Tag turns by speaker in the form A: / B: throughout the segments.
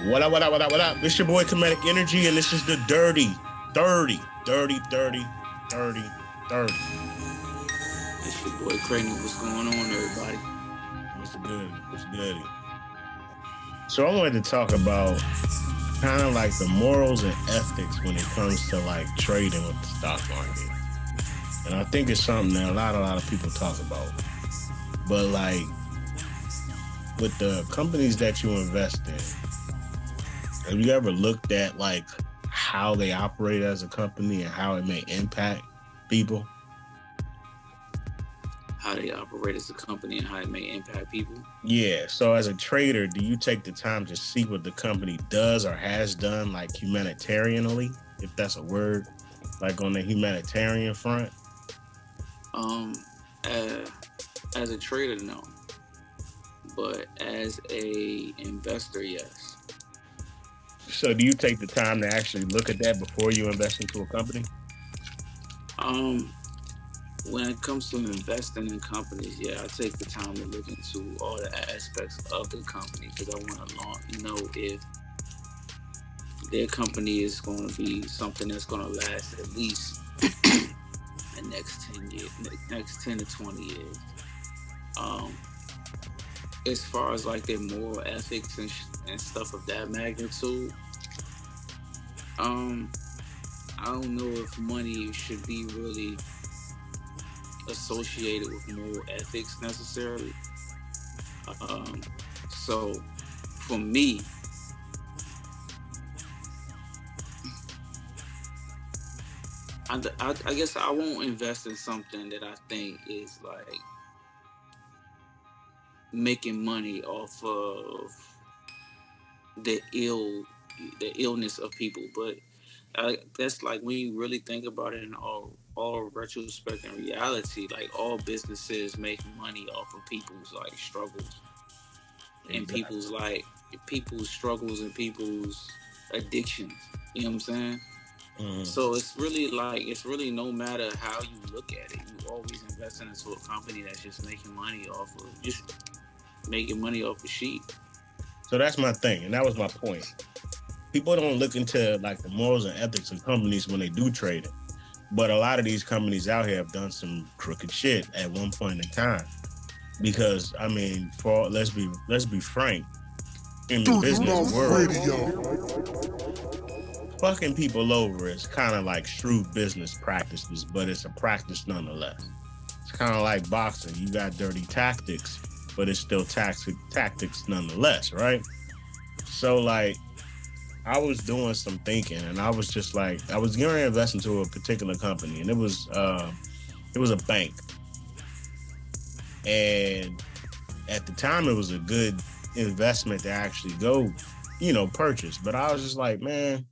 A: What up, what up, what up, what up? This your boy Kemetic Energy, and this is the Dirty 30.
B: It's your boy Kray. What's going on, everybody?
A: What's good? What's good? So I wanted to talk about kind of like the morals and ethics when it comes to like trading with the stock market. And I think it's something that a lot of people talk about. But like with the companies that you invest in, have you ever looked at like how they operate as a company and how it may impact people?
B: How they operate as a company and how it may impact people?
A: Yeah. So as a trader, do you take the time to see what the company does or has done, like humanitarianly, if that's a word, like on the humanitarian front?
B: Um, as a trader, no, but as a investor, yes.
A: So do you take the time to actually look at that before you invest into a company?
B: Um, when it comes to investing in companies, yeah, I take the time to look into all the aspects of the company because I want to know if their company is going to be something that's going to last at least the next 10 years, next 10 to 20 years. Um, as far as like their moral ethics and stuff of that magnitude, um, I don't know if money should be really associated with moral ethics necessarily. Um, so for me, I guess I won't invest in something that I think is like making money off of the illness of people. But that's like when you really think about it in all retrospect and reality, like all businesses make money off of people's like struggles and
A: Exactly.
B: people's struggles and people's addictions. You know what I'm saying?
A: Mhm.
B: So it's really no matter how you look at it, you always investing into a company that's just making money off of sheep.
A: So that's my thing, and that was my point. People don't look into like the morals and ethics of companies when they do trading, but a lot of these companies out here have done some crooked shit at one point in time. Because I mean, for let's be frank, in the business world, fucking people over is kind of like shrewd business practices, but it's a practice nonetheless. It's kind of like boxing. You got dirty tactics, but it's still tactics nonetheless, right? So like I was doing some thinking, and I was just like, I was going to invest into a particular company, and it was a bank, and at the time it was a good investment to actually go, purchase. But I was just like, man,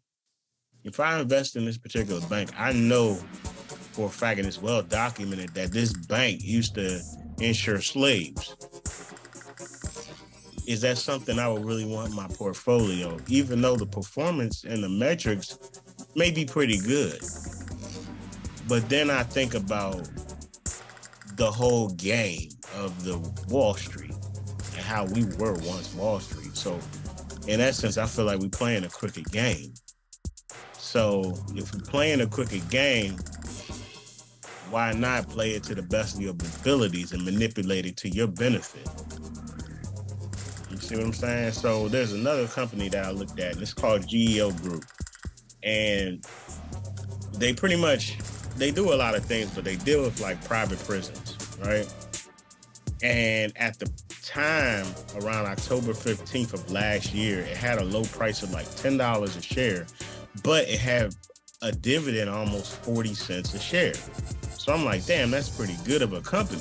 A: if I invest in this particular bank, I know for a fact, and it's well documented, that this bank used to insure slaves. Is that something I would really want in my portfolio, even though the performance and the metrics may be pretty good? But then I think about the whole game of the Wall Street and how we were once Wall Street. So in essence, I feel like we're playing a crooked game. So if we're playing a crooked game, why not play it to the best of your abilities and manipulate it to your benefit? You see what I'm saying? So there's another company that I looked at, and it's called GEO Group. And they pretty much, they do a lot of things, but they deal with like private prisons, right? And at the time, around October 15th of last year, it had a low price of like $10 a share, but it had a dividend almost 40 cents a share. So I'm like, damn, that's pretty good of a company.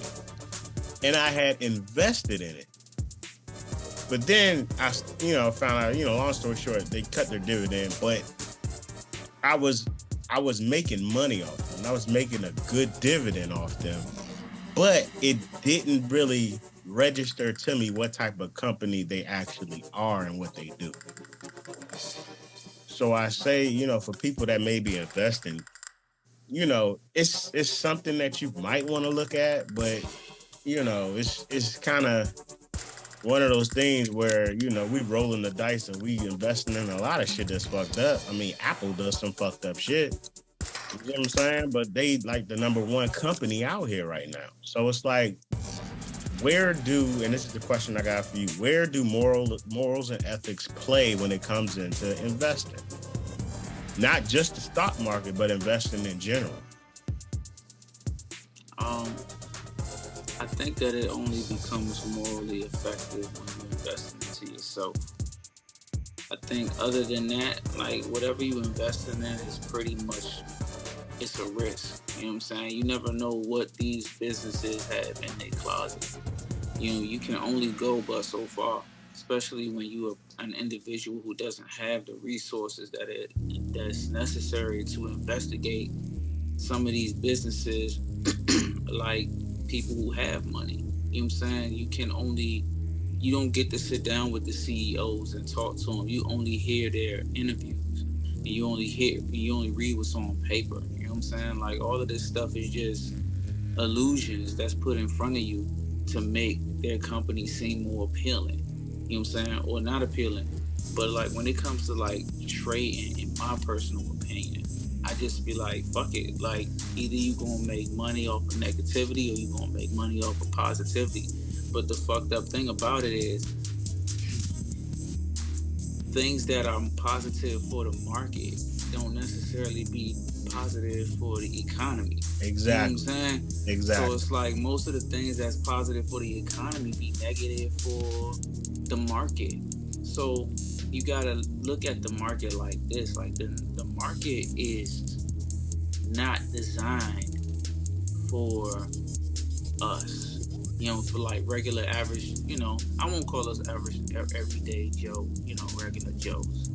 A: And I had invested in it. But then I, found out, long story short, they cut their dividend, but I was making money off them. I was making a good dividend off them, but it didn't really register to me what type of company they actually are and what they do. So I say, for people that may be investing, it's something that you might want to look at, but it's kind of one of those things where, we rolling the dice and we investing in a lot of shit that's fucked up. I mean, Apple does some fucked up shit. You know what I'm saying? But they like the number one company out here right now. So it's like, and this is the question I got for you, where do morals and ethics play when it comes into investing? Not just the stock market, but investing in general.
B: Um, I think that it only becomes morally effective when you invest into yourself. I think other than that, like whatever you invest in is pretty much it's a risk. You know what I'm saying? You never know what these businesses have in their closet. You can only go but so far, especially when you are an individual who doesn't have the resources that's necessary to investigate some of these businesses like people who have money. You know what I'm saying? You don't get to sit down with the CEOs and talk to them. You only hear their interviews, and you only read what's on paper. You know what I'm saying? Like all of this stuff is just illusions that's put in front of you to make their company seem more appealing. You know what I'm saying? Or not appealing. But like when it comes to like trading, in my personal opinion, I just be like, fuck it. Like either you gonna make money off of negativity or you gonna make money off of positivity. But the fucked up thing about it is things that are positive for the market don't necessarily be positive for the economy.
A: Exactly.
B: You know what I'm saying?
A: Exactly.
B: So it's like most of the things that's positive for the economy be negative for the market. So you gotta look at the market like this. Like the market is not designed for us. For like regular average, I won't call us average everyday Joe, regular Joes.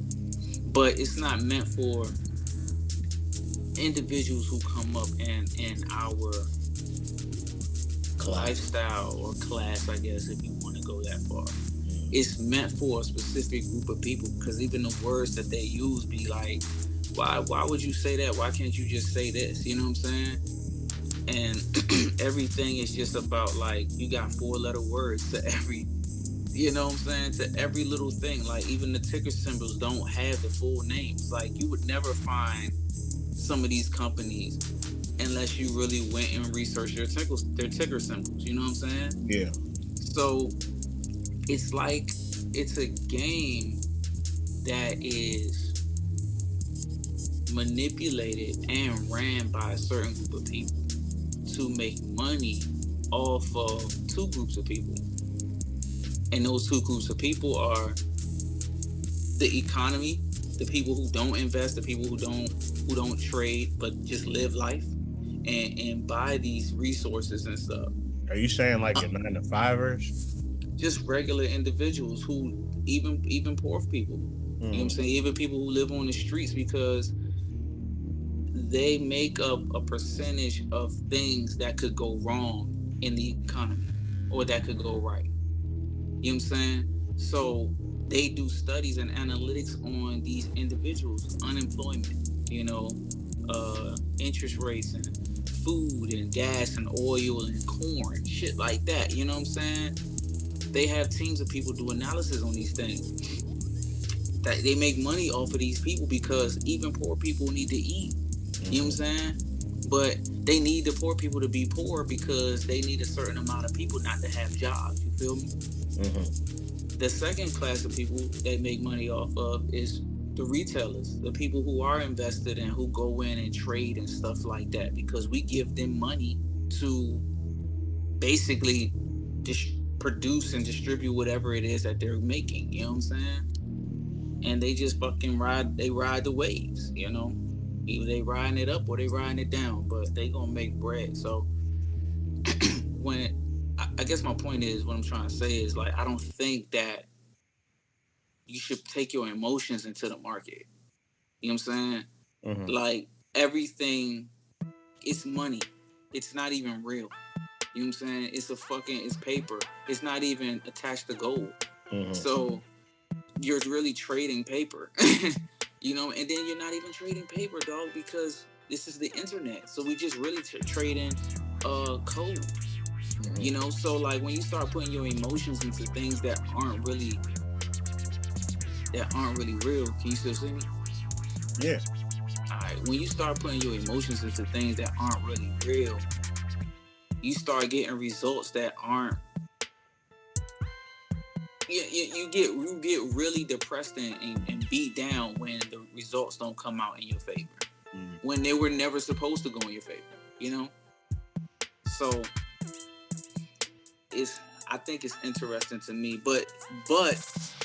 B: But it's not meant for individuals who come up in our lifestyle or class, I guess, if you want to go that far. It's meant for a specific group of people, because even the words that they use be like, why would you say that? Why can't you just say this? You know what I'm saying? And everything is just about like you got 4-letter words to every, you know what I'm saying, to every little thing. Like even the ticker symbols don't have the full names. Like you would never find some of these companies unless you really went and researched their ticker symbols. You know what I'm saying?
A: Yeah.
B: So it's like it's a game that is manipulated and ran by a certain group of people to make money off of two groups of people. And those two groups of people are the economy, the people who don't invest, the people who don't trade but just live life and buy these resources and stuff.
A: Are you saying like your 9-to-5ers?
B: Just regular individuals who even poor people. You know what I'm saying? Even people who live on the streets, because they make up a percentage of things that could go wrong in the economy or that could go right. You know what I'm saying? So they do studies and analytics on these individuals, unemployment, interest rates and food and gas and oil and corn, shit like that. You know what I'm saying? They have teams of people do analysis on these things. That they make money off of these people because even poor people need to eat. You know what I'm saying? But they need the poor people to be poor because they need a certain amount of people not to have jobs. You feel me? Mm-hmm. The second class of people they make money off of is the retailers, the people who are invested and who go in and trade and stuff like that, because we give them money to basically produce and distribute whatever it is that they're making. You know what I'm saying? And they just fucking ride the waves, Either they riding it up or they riding it down, but they gonna make bread. So I guess my point is, what I'm trying to say is, like, I don't think that you should take your emotions into the market. You know what I'm saying? Mm-hmm. Like, everything, it's money. It's not even real. You know what I'm saying? It's paper. It's not even attached to gold. Mm-hmm. So you're really trading paper. And then you're not even trading paper, dog, because this is the internet. So we just really trading code. You know, so like when you start putting your emotions into things that aren't really real, can you still see me?
A: Yeah.
B: Alright, when you start putting your emotions into things that aren't really real, you start getting results that aren't. You get really depressed and beat down when the results don't come out in your favor, when they were never supposed to go in your favor. You know, so I think it's interesting to me, but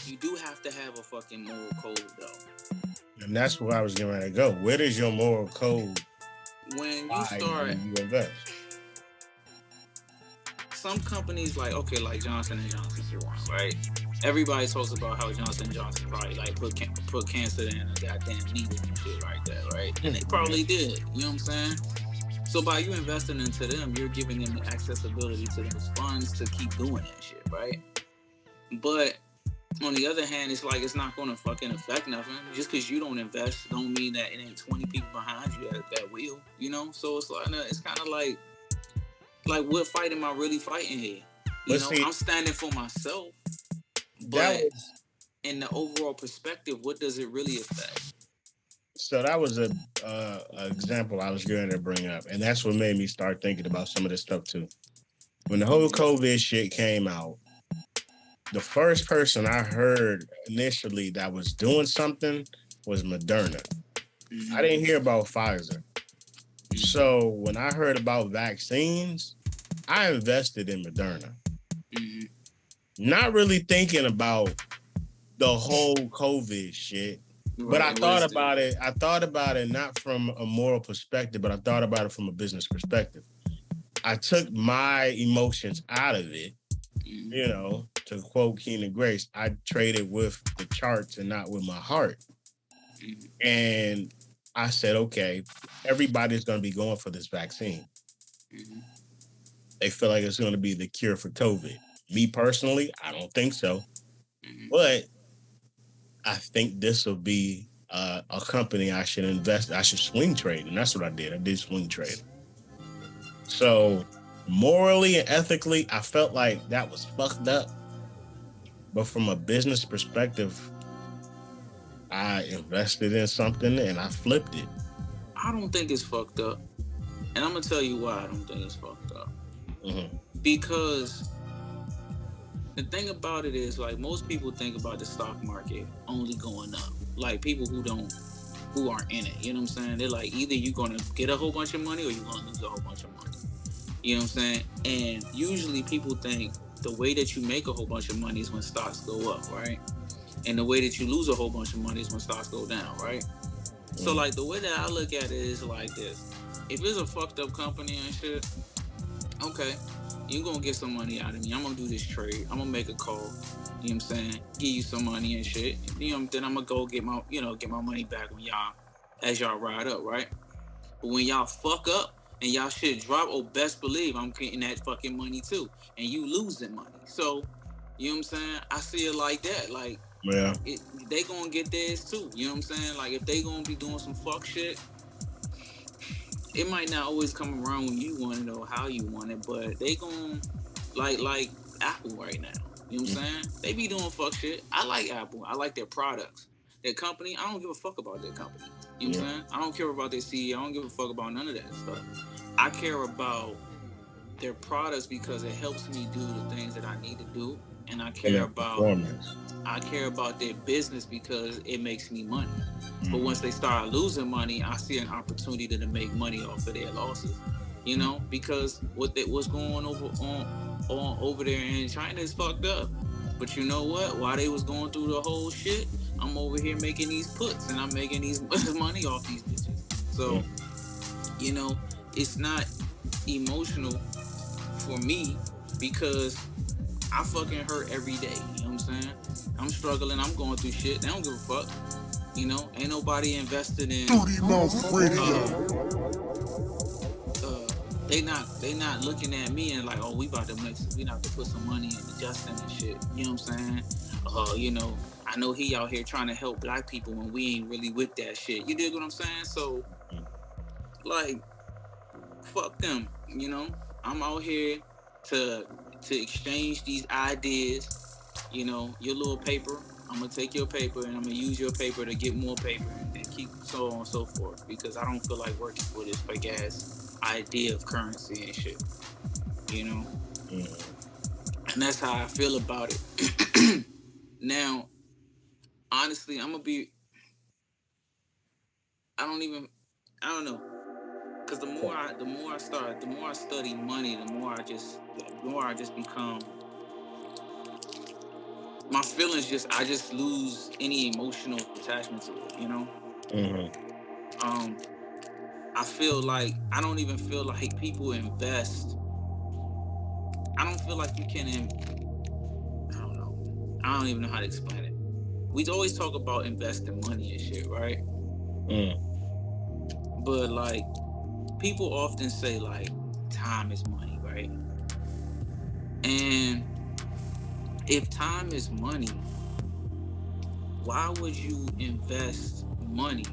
B: you do have to have a fucking moral code though.
A: And that's where I was getting ready to go. Where does your moral code
B: when you start
A: you invest?
B: Some companies like Johnson and Johnson, right? Everybody talks about how Johnson and Johnson probably like put cancer in a goddamn needle and shit like that, right? And they probably did. You know what I'm saying? So by you investing into them, you're giving them the accessibility to those funds to keep doing that shit, right? But on the other hand, it's like it's not going to fucking affect nothing. Just because you don't invest don't mean that it ain't 20 people behind you that will, you know? So it's like it's kind of like what fight am I really fighting here? You know, I'm standing for myself, but in the overall perspective, what does it really affect?
A: So that was a example I was going to bring up, and that's what made me start thinking about some of this stuff too. When the whole COVID shit came out, the first person I heard initially that was doing something was Moderna. I didn't hear about Pfizer. So when I heard about vaccines, I invested in Moderna. Not really thinking about the whole COVID shit. But I thought about it. I thought about it not from a moral perspective, but I thought about it from a business perspective. I took my emotions out of it. You know, to quote Keenan Grace, I traded with the charts and not with my heart. And I said, okay, everybody's going to be going for this vaccine. They feel like it's going to be the cure for COVID. Me personally, I don't think so. But I think this will be a company I should invest. I should swing trade. And that's what I did. I did swing trade. So morally and ethically, I felt like that was fucked up. But from a business perspective, I invested in something and I flipped it.
B: I don't think it's fucked up. And I'm going to tell you why I don't think it's fucked up. Because the thing about it is, like, most people think about the stock market only going up. Like, people who aren't in it, you know what I'm saying? They're like, either you're going to get a whole bunch of money or you're going to lose a whole bunch of money. You know what I'm saying? And usually people think the way that you make a whole bunch of money is when stocks go up, right? And the way that you lose a whole bunch of money is when stocks go down, right? So, like, the way that I look at it is like this. If it's a fucked up company and shit, okay, you're going to get some money out of me. I'm going to do this trade. I'm going to make a call. You know what I'm saying? Give you some money and shit. You know, then I'm going to go get my money back as y'all ride up, right? But when y'all fuck up and y'all shit drop, best believe I'm getting that fucking money too. And you losing money. So, you know what I'm saying? I see it like that. Like, they gonna get theirs too. You know what I'm saying? Like, if they gonna be doing some fuck shit, it might not always come around when you want it or how you want it, but they gonna, like Apple right now. You know what I'm saying? They be doing fuck shit. I like Apple. I like their products. Their company, I don't give a fuck about their company. You know what I'm saying? I don't care about their CEO. I don't give a fuck about none of that stuff. I care about their products because it helps me do the things that I need to do. And I care about their business because it makes me money. But once they start losing money, I see an opportunity to make money off of their losses. You know, because what's going over there in China is fucked up. But you know what? While they was going through the whole shit, I'm over here making these puts and I'm making these money off these bitches. So, you know, it's not emotional for me because I fucking hurt every day. You know what I'm saying? I'm struggling. I'm going through shit. They don't give a fuck. You know, ain't nobody invested in. They not looking at me and like, oh, we about to put some money into Justin and shit. You know what I'm saying? You know, I know he out here trying to help black people when we ain't really with that shit. You dig what I'm saying? So, like, fuck them. You know, I'm out here to exchange these ideas. You know, your little paper. I'm gonna take your paper and I'm gonna use your paper to get more paper and keep so on and so forth. Because I don't feel like working for this fake ass idea of currency and shit. You know, and that's how I feel about it. Now, honestly, I'm gonna be. I don't know. Because the more I study money, the more I just become. My feelings I just lose any emotional attachment to it. You know. Um, I feel like I don't even feel like people invest. I don't feel like you can. I don't know. I don't even know how to explain it. We always talk about investing money and shit, right? But like, people often say like, time is money, right? And if time is money, why would you invest money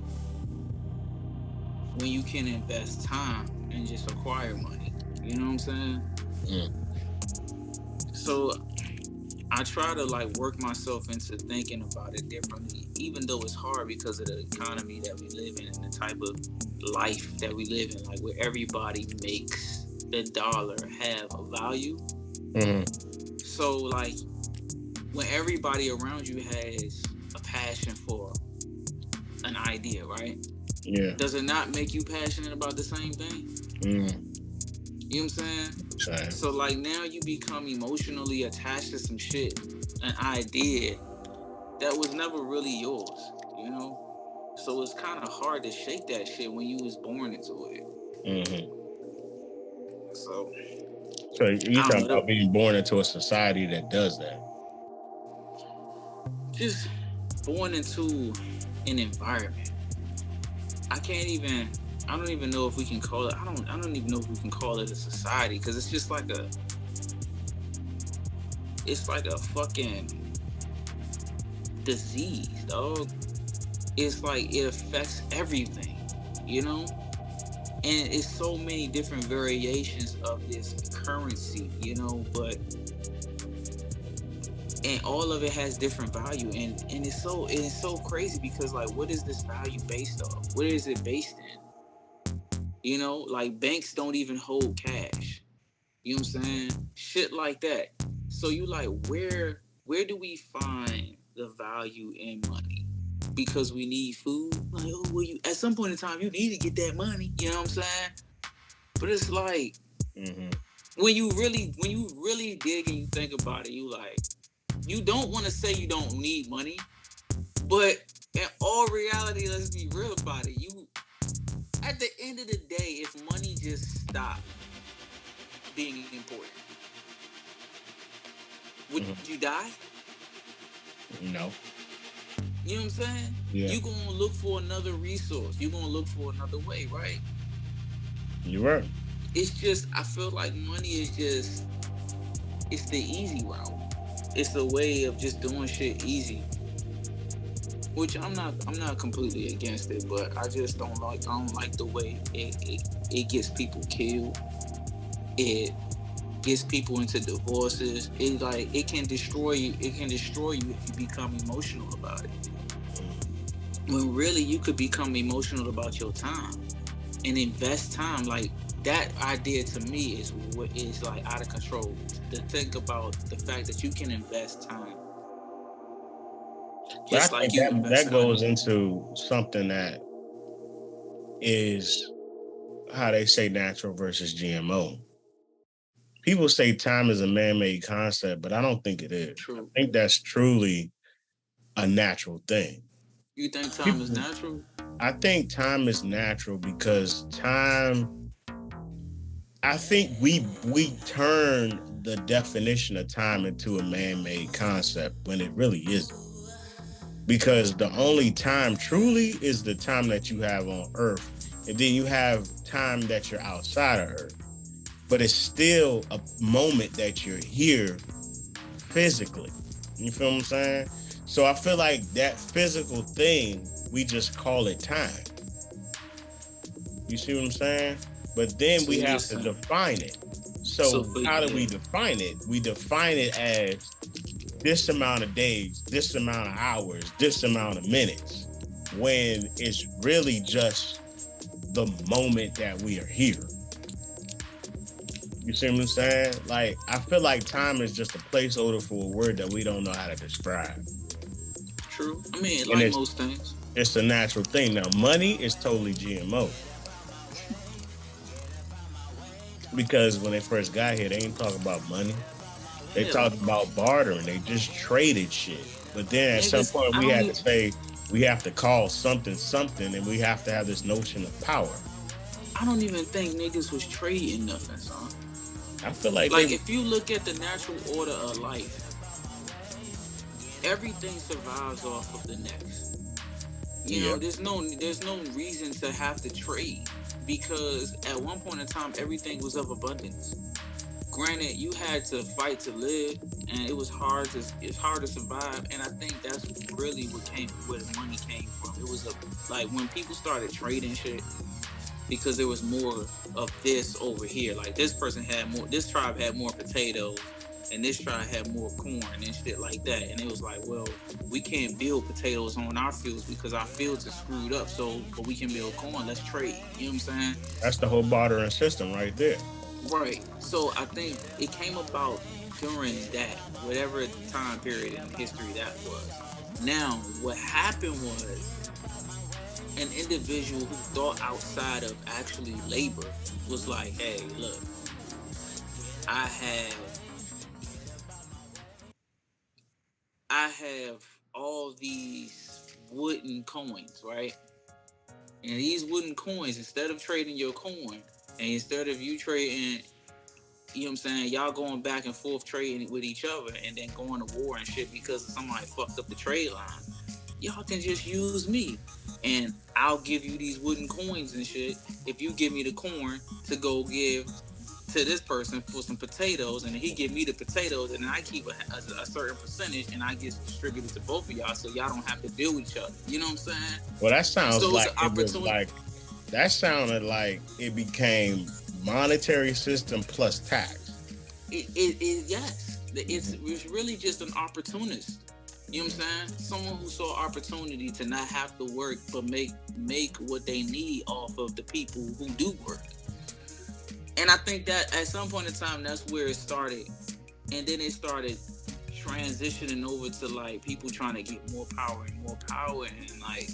B: when you can invest time and just acquire money? You know what I'm saying? So I try to like work myself into thinking about it differently, even though it's hard because of the economy that we live in and the type of life that we live in, like where everybody makes the dollar have a value. So like when everybody around you has a passion for an idea, right?
A: Yeah.
B: Does it not make you passionate about the same thing? You know what I'm saying?
A: Same.
B: So like now you become emotionally attached to some shit, an idea that was never really yours, you know? So it's kind of hard to shake that shit when you was born into it. So
A: you talking about being born into a society that does that?
B: Just born into an environment. I don't even know if we can call it. I don't even know if we can call it a society because it's just like it's like a fucking disease, dog. It's like it affects everything, you know? And it's so many different variations of this currency, you know, and all of it has different value and it's so crazy because like what is this value based off? What is it based in? You know, like banks don't even hold cash. You know what I'm saying? Shit like that. So you like where do we find the value in money? Because we need food. Like, oh, well, you at some point in time you need to get that money. You know what I'm saying? But it's like when you really dig and you think about it, you like you don't want to say you don't need money, but in all reality, let's be real about it. You at the end of the day, if money just stopped being important, would you die?
A: No.
B: You know what I'm saying?
A: Yeah.
B: You're going to look for another resource. You're going to look for another way, right?
A: You're right.
B: It's just, I feel like money is just, it's the easy route. It's a way of just doing shit easy. Which I'm not completely against it, but I just don't like the way it gets people killed. It gets people into divorces. It can destroy you. It can destroy you if you become emotional about it. When really you could become emotional about your time and invest time. Like that idea to me is what is like out of control. To think about the fact that you can invest time.
A: Just like that goes into something that is how they say natural versus GMO. People say time is a man-made concept, but I don't think it is.
B: True.
A: I think that's truly a natural thing.
B: You think time is natural?
A: I think time is natural because I think we turn the definition of time into a man-made concept when it really isn't. Because the only time truly is the time that you have on Earth. And then you have time that you're outside of Earth. But it's still a moment that you're here physically. You feel what I'm saying? So I feel like that physical thing, we just call it time. You see what I'm saying? But then we have to define it. So how do we define it? We define it as this amount of days, this amount of hours, this amount of minutes, when it's really just the moment that we are here. You see what I'm saying? Like, I feel like time is just a placeholder for a word that we don't know how to describe.
B: True. I mean, like most things.
A: It's a natural thing. Now, money is totally GMO. Because when they first got here, they ain't talking about money. They talked about bartering. They just traded shit. But then at some point, we had to say, we have to call something something, and we have to have this notion of power.
B: I don't even think niggas was trading nothing, son.
A: I feel like
B: if you look at the natural order of life, everything survives off of the next. You know, there's no reason to have to trade, because at one point in time, everything was of abundance. Granted, you had to fight to live, and it's hard to survive. And I think that's really where the money came from. It was like when people started trading shit, because there was more of this over here. Like this tribe had more potatoes, and this tribe had more corn and shit like that. And it was like, well, we can't build potatoes on our fields because our fields are screwed up. But we can build corn. Let's trade. You know what I'm saying?
A: That's the whole bartering system right there.
B: Right. So I think it came about during that, whatever time period in history that was. Now, what happened was an individual who thought outside of actually labor was like, hey, look, I have all these wooden coins, right? And these wooden coins, instead of trading your coin, and instead of you trading, you know what I'm saying, y'all going back and forth trading with each other and then going to war and shit because somebody fucked up the trade line, y'all can just use me. And I'll give you these wooden coins and shit if you give me the corn to go give to this person for some potatoes, and he give me the potatoes, and I keep a certain percentage, and I get distributed to both of y'all, so y'all don't have to deal with each other. You know what I'm saying?
A: Well, that sounds that sounded like it became monetary system plus tax.
B: Yes. It's really just an opportunist. You know what I'm saying? Someone who saw opportunity to not have to work, but make what they need off of the people who do work. And I think that at some point in time, that's where it started. And then it started transitioning over to like people trying to get more power. And like,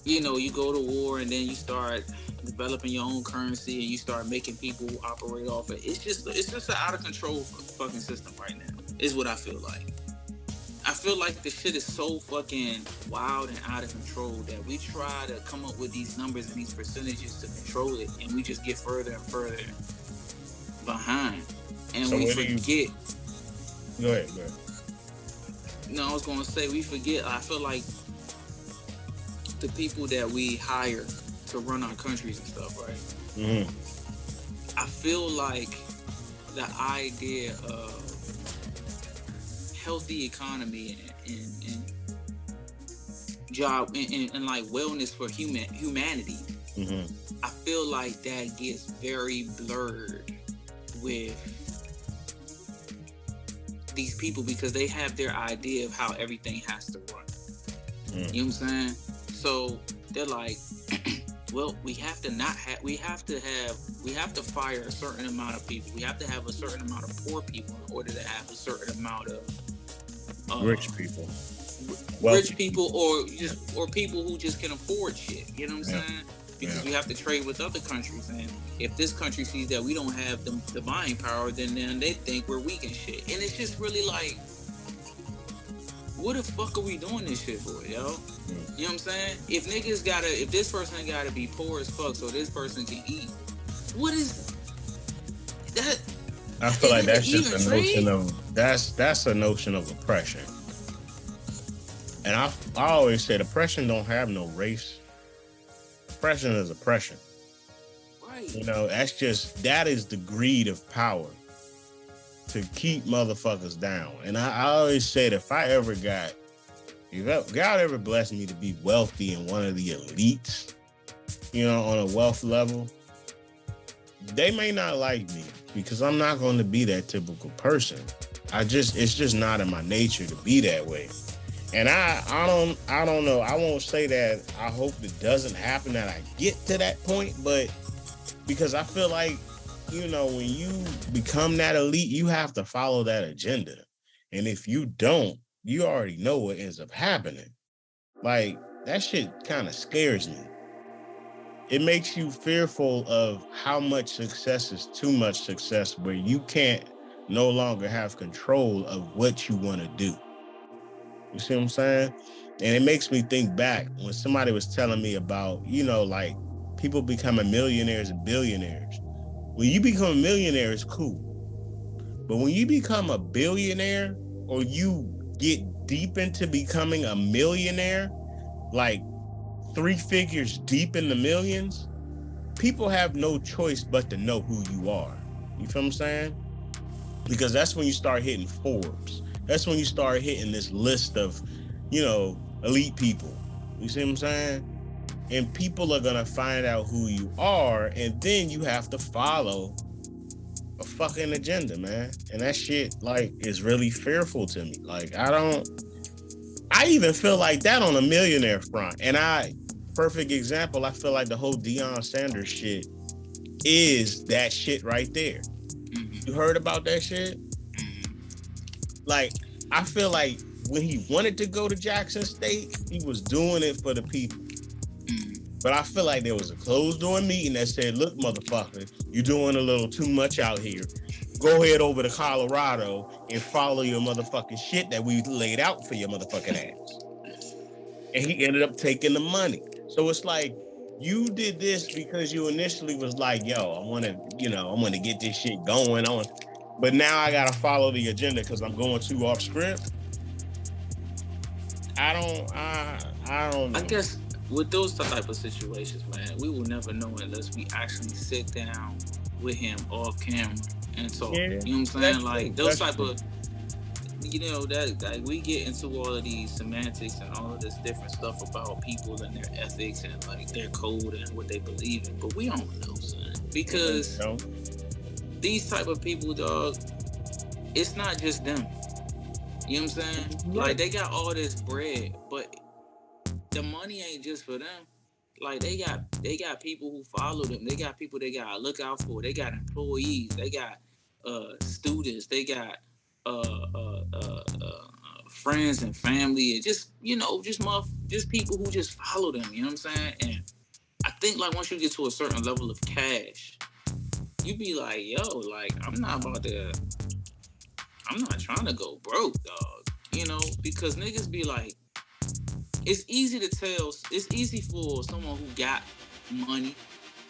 B: you know, you go to war and then you start developing your own currency and you start making people operate off it. It's just an out of control fucking system right now, is what I feel like. I feel like the shit is so fucking wild and out of control that we try to come up with these numbers and these percentages to control it, and we just get further and further behind. And so we forget.
A: Go ahead.
B: No, I was going to say, we forget. I feel like the people that we hire to run our countries and stuff, right?
A: Mm-hmm.
B: I feel like the idea of healthy economy and job and like wellness for humanity,
A: mm-hmm.
B: I feel like that gets very blurred with these people because they have their idea of how everything has to run. You know what I'm saying? So they're like, well, we have to fire a certain amount of people. We have to have a certain amount of poor people in order to have a certain amount of
A: rich people.
B: Rich people or people who just can afford shit. You know what I'm saying? Because we have to trade with other countries, and if this country sees that we don't have the buying power, then they think we're weak and shit. And it's just really like, what the fuck are we doing this shit for, yo? You know what I'm saying? If this person gotta be poor as fuck so this person can eat, what is that?
A: I feel like that's just a notion of that's a notion of oppression. And I always said oppression don't have no race. Oppression is oppression.
B: Right.
A: You know, that is the greed of power to keep motherfuckers down. And I always said, if God ever blessed me to be wealthy and one of the elites, you know, on a wealth level, they may not like me, because I'm not going to be that typical person. It's just not in my nature to be that way. And I don't know. I won't say that I hope it doesn't happen that I get to that point, but because I feel like, when you become that elite, you have to follow that agenda. And if you don't, you already know what ends up happening. Like, that shit kind of scares me. It makes you fearful of how much success is too much success, where you can't no longer have control of what you want to do. You see what I'm saying? And it makes me think back when somebody was telling me about, like people becoming millionaires and billionaires. When you become a millionaire, it's cool. But when you become a billionaire, or you get deep into becoming a millionaire, like 3 figures deep in the millions, people have no choice but to know who you are. You feel what I'm saying? Because that's when you start hitting Forbes. That's when you start hitting this list of, elite people. You see what I'm saying? And people are going to find out who you are, and then you have to follow a fucking agenda, man. And that shit, like, is really fearful to me. Like, I even feel like that on a millionaire front. And perfect example, I feel like the whole Deon Sanders shit is that shit right there. You heard about that shit? Like, I feel like when he wanted to go to Jackson State, he was doing it for the people. But I feel like there was a closed door meeting that said, look, motherfucker, you're doing a little too much out here. Go ahead over to Colorado and follow your motherfucking shit that we laid out for your motherfucking ass. And he ended up taking the money. So it's like, you did this because you initially was like, yo, I want to get this shit going on. But now I got to follow the agenda because I'm going too off script. I don't know.
B: I guess with those type of situations, man, we will never know unless we actually sit down with him off camera and talk.
A: Yeah,
B: you know what I'm saying? Like those type of, that like we get into all of these semantics and all of this different stuff about people and their ethics and like their code and what they believe in, but we don't know, son, because these type of people, dog, it's not just them. You know what I'm saying? Yeah. Like, they got all this bread, but the money ain't just for them. Like, they got people who follow them. They got people they gotta look out for. They got employees. They got students. They got friends and family, and just people who just follow them. You know what I'm saying? And I think, like, once you get to a certain level of cash, you be like, yo, like, I'm not trying to go broke, dog. Because niggas be like, it's easy for someone who got money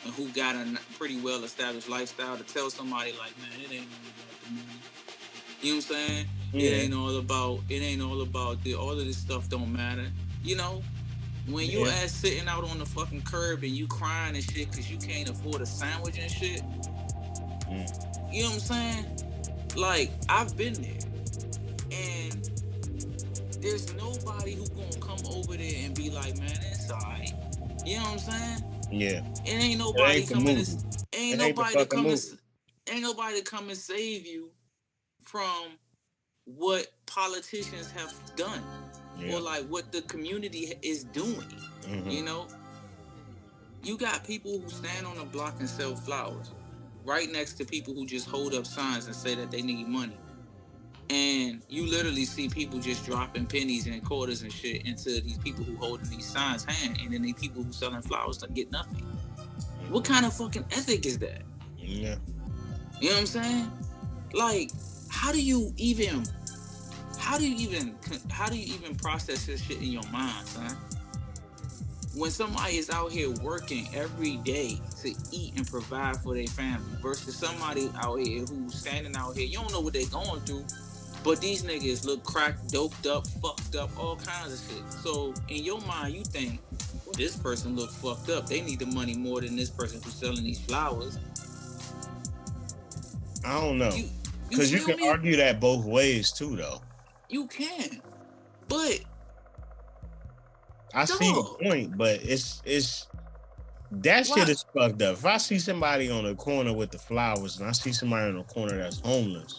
B: and who got a pretty well established lifestyle to tell somebody like, man, it ain't all about the money. You know what I'm saying? Yeah. It ain't all about all of this stuff don't matter. When you ass sitting out on the fucking curb and you crying and shit because you can't afford a sandwich and shit. You know what I'm saying? Like, I've been there. And there's nobody who gonna come over there and be like, man, it's alright. You know what I'm saying?
A: Yeah.
B: It ain't nobody coming to come and save you from what politicians have done. Or like what the community is doing. You got people who stand on a block and sell flowers right next to people who just hold up signs and say that they need money. And you literally see people just dropping pennies and quarters and shit into these people who holding these signs' hand, and then these people who selling flowers to get nothing. What kind of fucking ethic is that?
A: Yeah.
B: You know what I'm saying? Like, how do you even process this shit in your mind, son? When somebody is out here working every day to eat and provide for their family versus somebody out here who's standing out here, you don't know what they're going through, but these niggas look cracked, doped up, fucked up, all kinds of shit. So in your mind, you think, well, this person look fucked up. They need the money more than this person who's selling these flowers.
A: I don't know. Because you can argue that both ways too, though.
B: You can. But
A: I see the point, but it's That shit
B: What?
A: is fucked up. If I see somebody on the corner with the flowers and I see somebody on the corner that's homeless,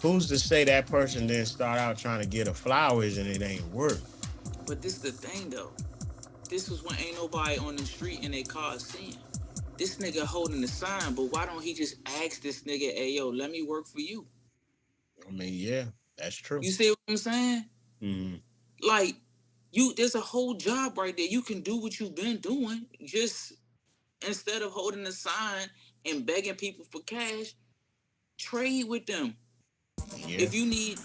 A: who's to say that person didn't start out trying to get her flowers and it ain't work?
B: But this the thing though. This was when ain't nobody on the street and they car seeing. This nigga holding the sign, but why don't he just ask this nigga, hey yo, let me work for you?
A: I mean, yeah, that's true.
B: You see what I'm saying?
A: Mm-hmm.
B: Like, there's a whole job right there. You can do what you've been doing. Just instead of holding the sign and begging people for cash, trade with them.
A: Yeah.
B: If you need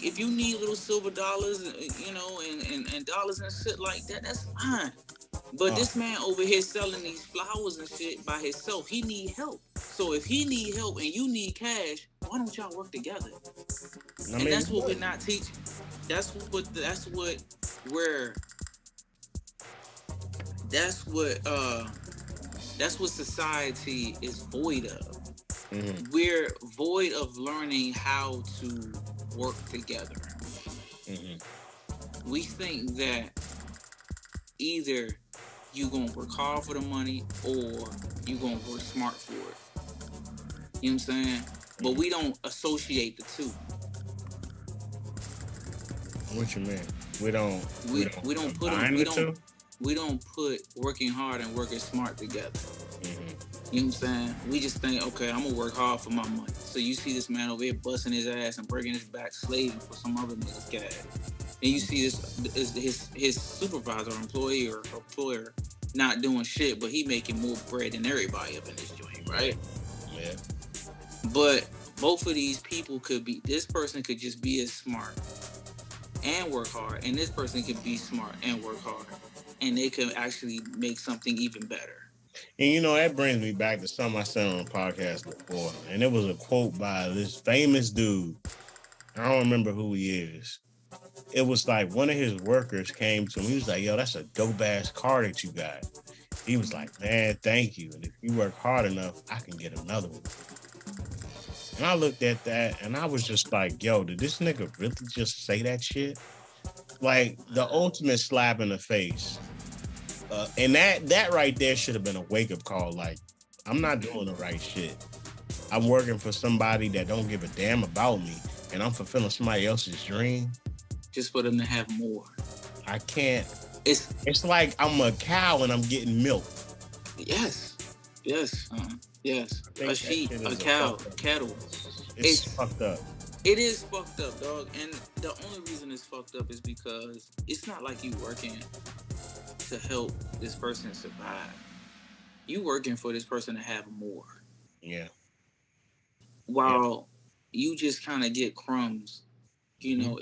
B: little silver dollars, and dollars and shit like that, that's fine. But this man over here selling these flowers and shit by himself, he need help. So if he need help and you need cash, why don't y'all work together? And that's what we're not teaching. That's what society is void of. Mm-hmm. We're void of learning how to work together. Mm-hmm. We think that either you gonna work hard for the money or you gonna work smart for it. You know what I'm saying? Mm-hmm. But we don't associate the two.
A: What you mean? We don't
B: put working hard and working smart together. Mm-hmm. You know what I'm saying? We just think, okay, I'm gonna work hard for my money. So you see this man over here busting his ass and breaking his back, slaving for some other nigga's cash. And you see his supervisor, or employee, or employer not doing shit, but he making more bread than everybody up in this joint, right? Yeah. But both of these people this person could just be as smart and work hard, and this person could be smart and work hard, and they could actually make something even better.
A: And that brings me back to something I said on the podcast before, and it was a quote by this famous dude. I don't remember who he is. It was like one of his workers came to him. He was like, yo, that's a dope ass car that you got. He was like, man, thank you. And if you work hard enough, I can get another one. And I looked at that and I was just like, yo, did this nigga really just say that shit? Like the ultimate slap in the face. And that right there should have been a wake-up call. Like, I'm not doing the right shit. I'm working for somebody that don't give a damn about me, and I'm fulfilling somebody else's dream.
B: Just for them to have more.
A: I can't. It's like I'm a cow and I'm getting milk.
B: Yes. Yes. Yes. A sheep, a cow, cattle.
A: It's fucked up.
B: It is fucked up, dog. And the only reason it's fucked up is because it's not like you working to help this person survive. You working for this person to have more. Yeah. While you just kind of get crumbs. Your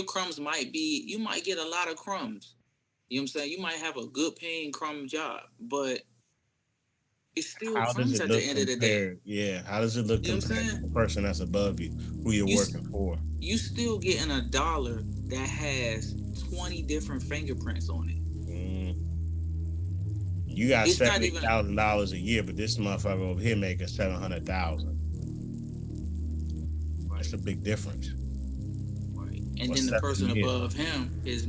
B: crumbs you might get a lot of crumbs. You know what I'm saying? You might have a good paying crumb job, but it's still crumbs at the end of the day.
A: Yeah. How does it look compared to the person that's above you, who you're working for?
B: You still getting $1 that has 20 different fingerprints on it.
A: You got $70,000 a year, but this motherfucker over here making $700,000. That's a big difference.
B: Right, and then the person above him is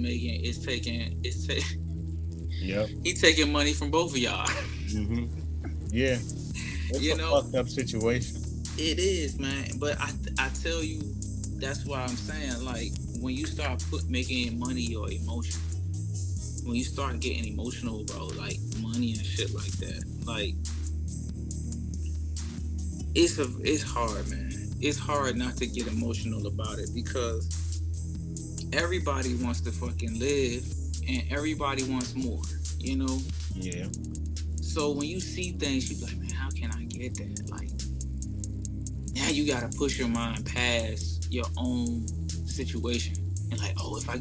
B: taking. Yep. He's taking money from both of y'all. Mm-hmm.
A: Yeah. It's a fucked up situation.
B: It is, man. But I tell you, that's why I'm saying, like, when you start making money your emotion. When you start getting emotional about like money and shit like that, like it's hard, man. It's hard not to get emotional about it because everybody wants to fucking live and everybody wants more, Yeah. So when you see things, you be like, man, how can I get that? Like, now you gotta push your mind past your own situation. And like, oh, if I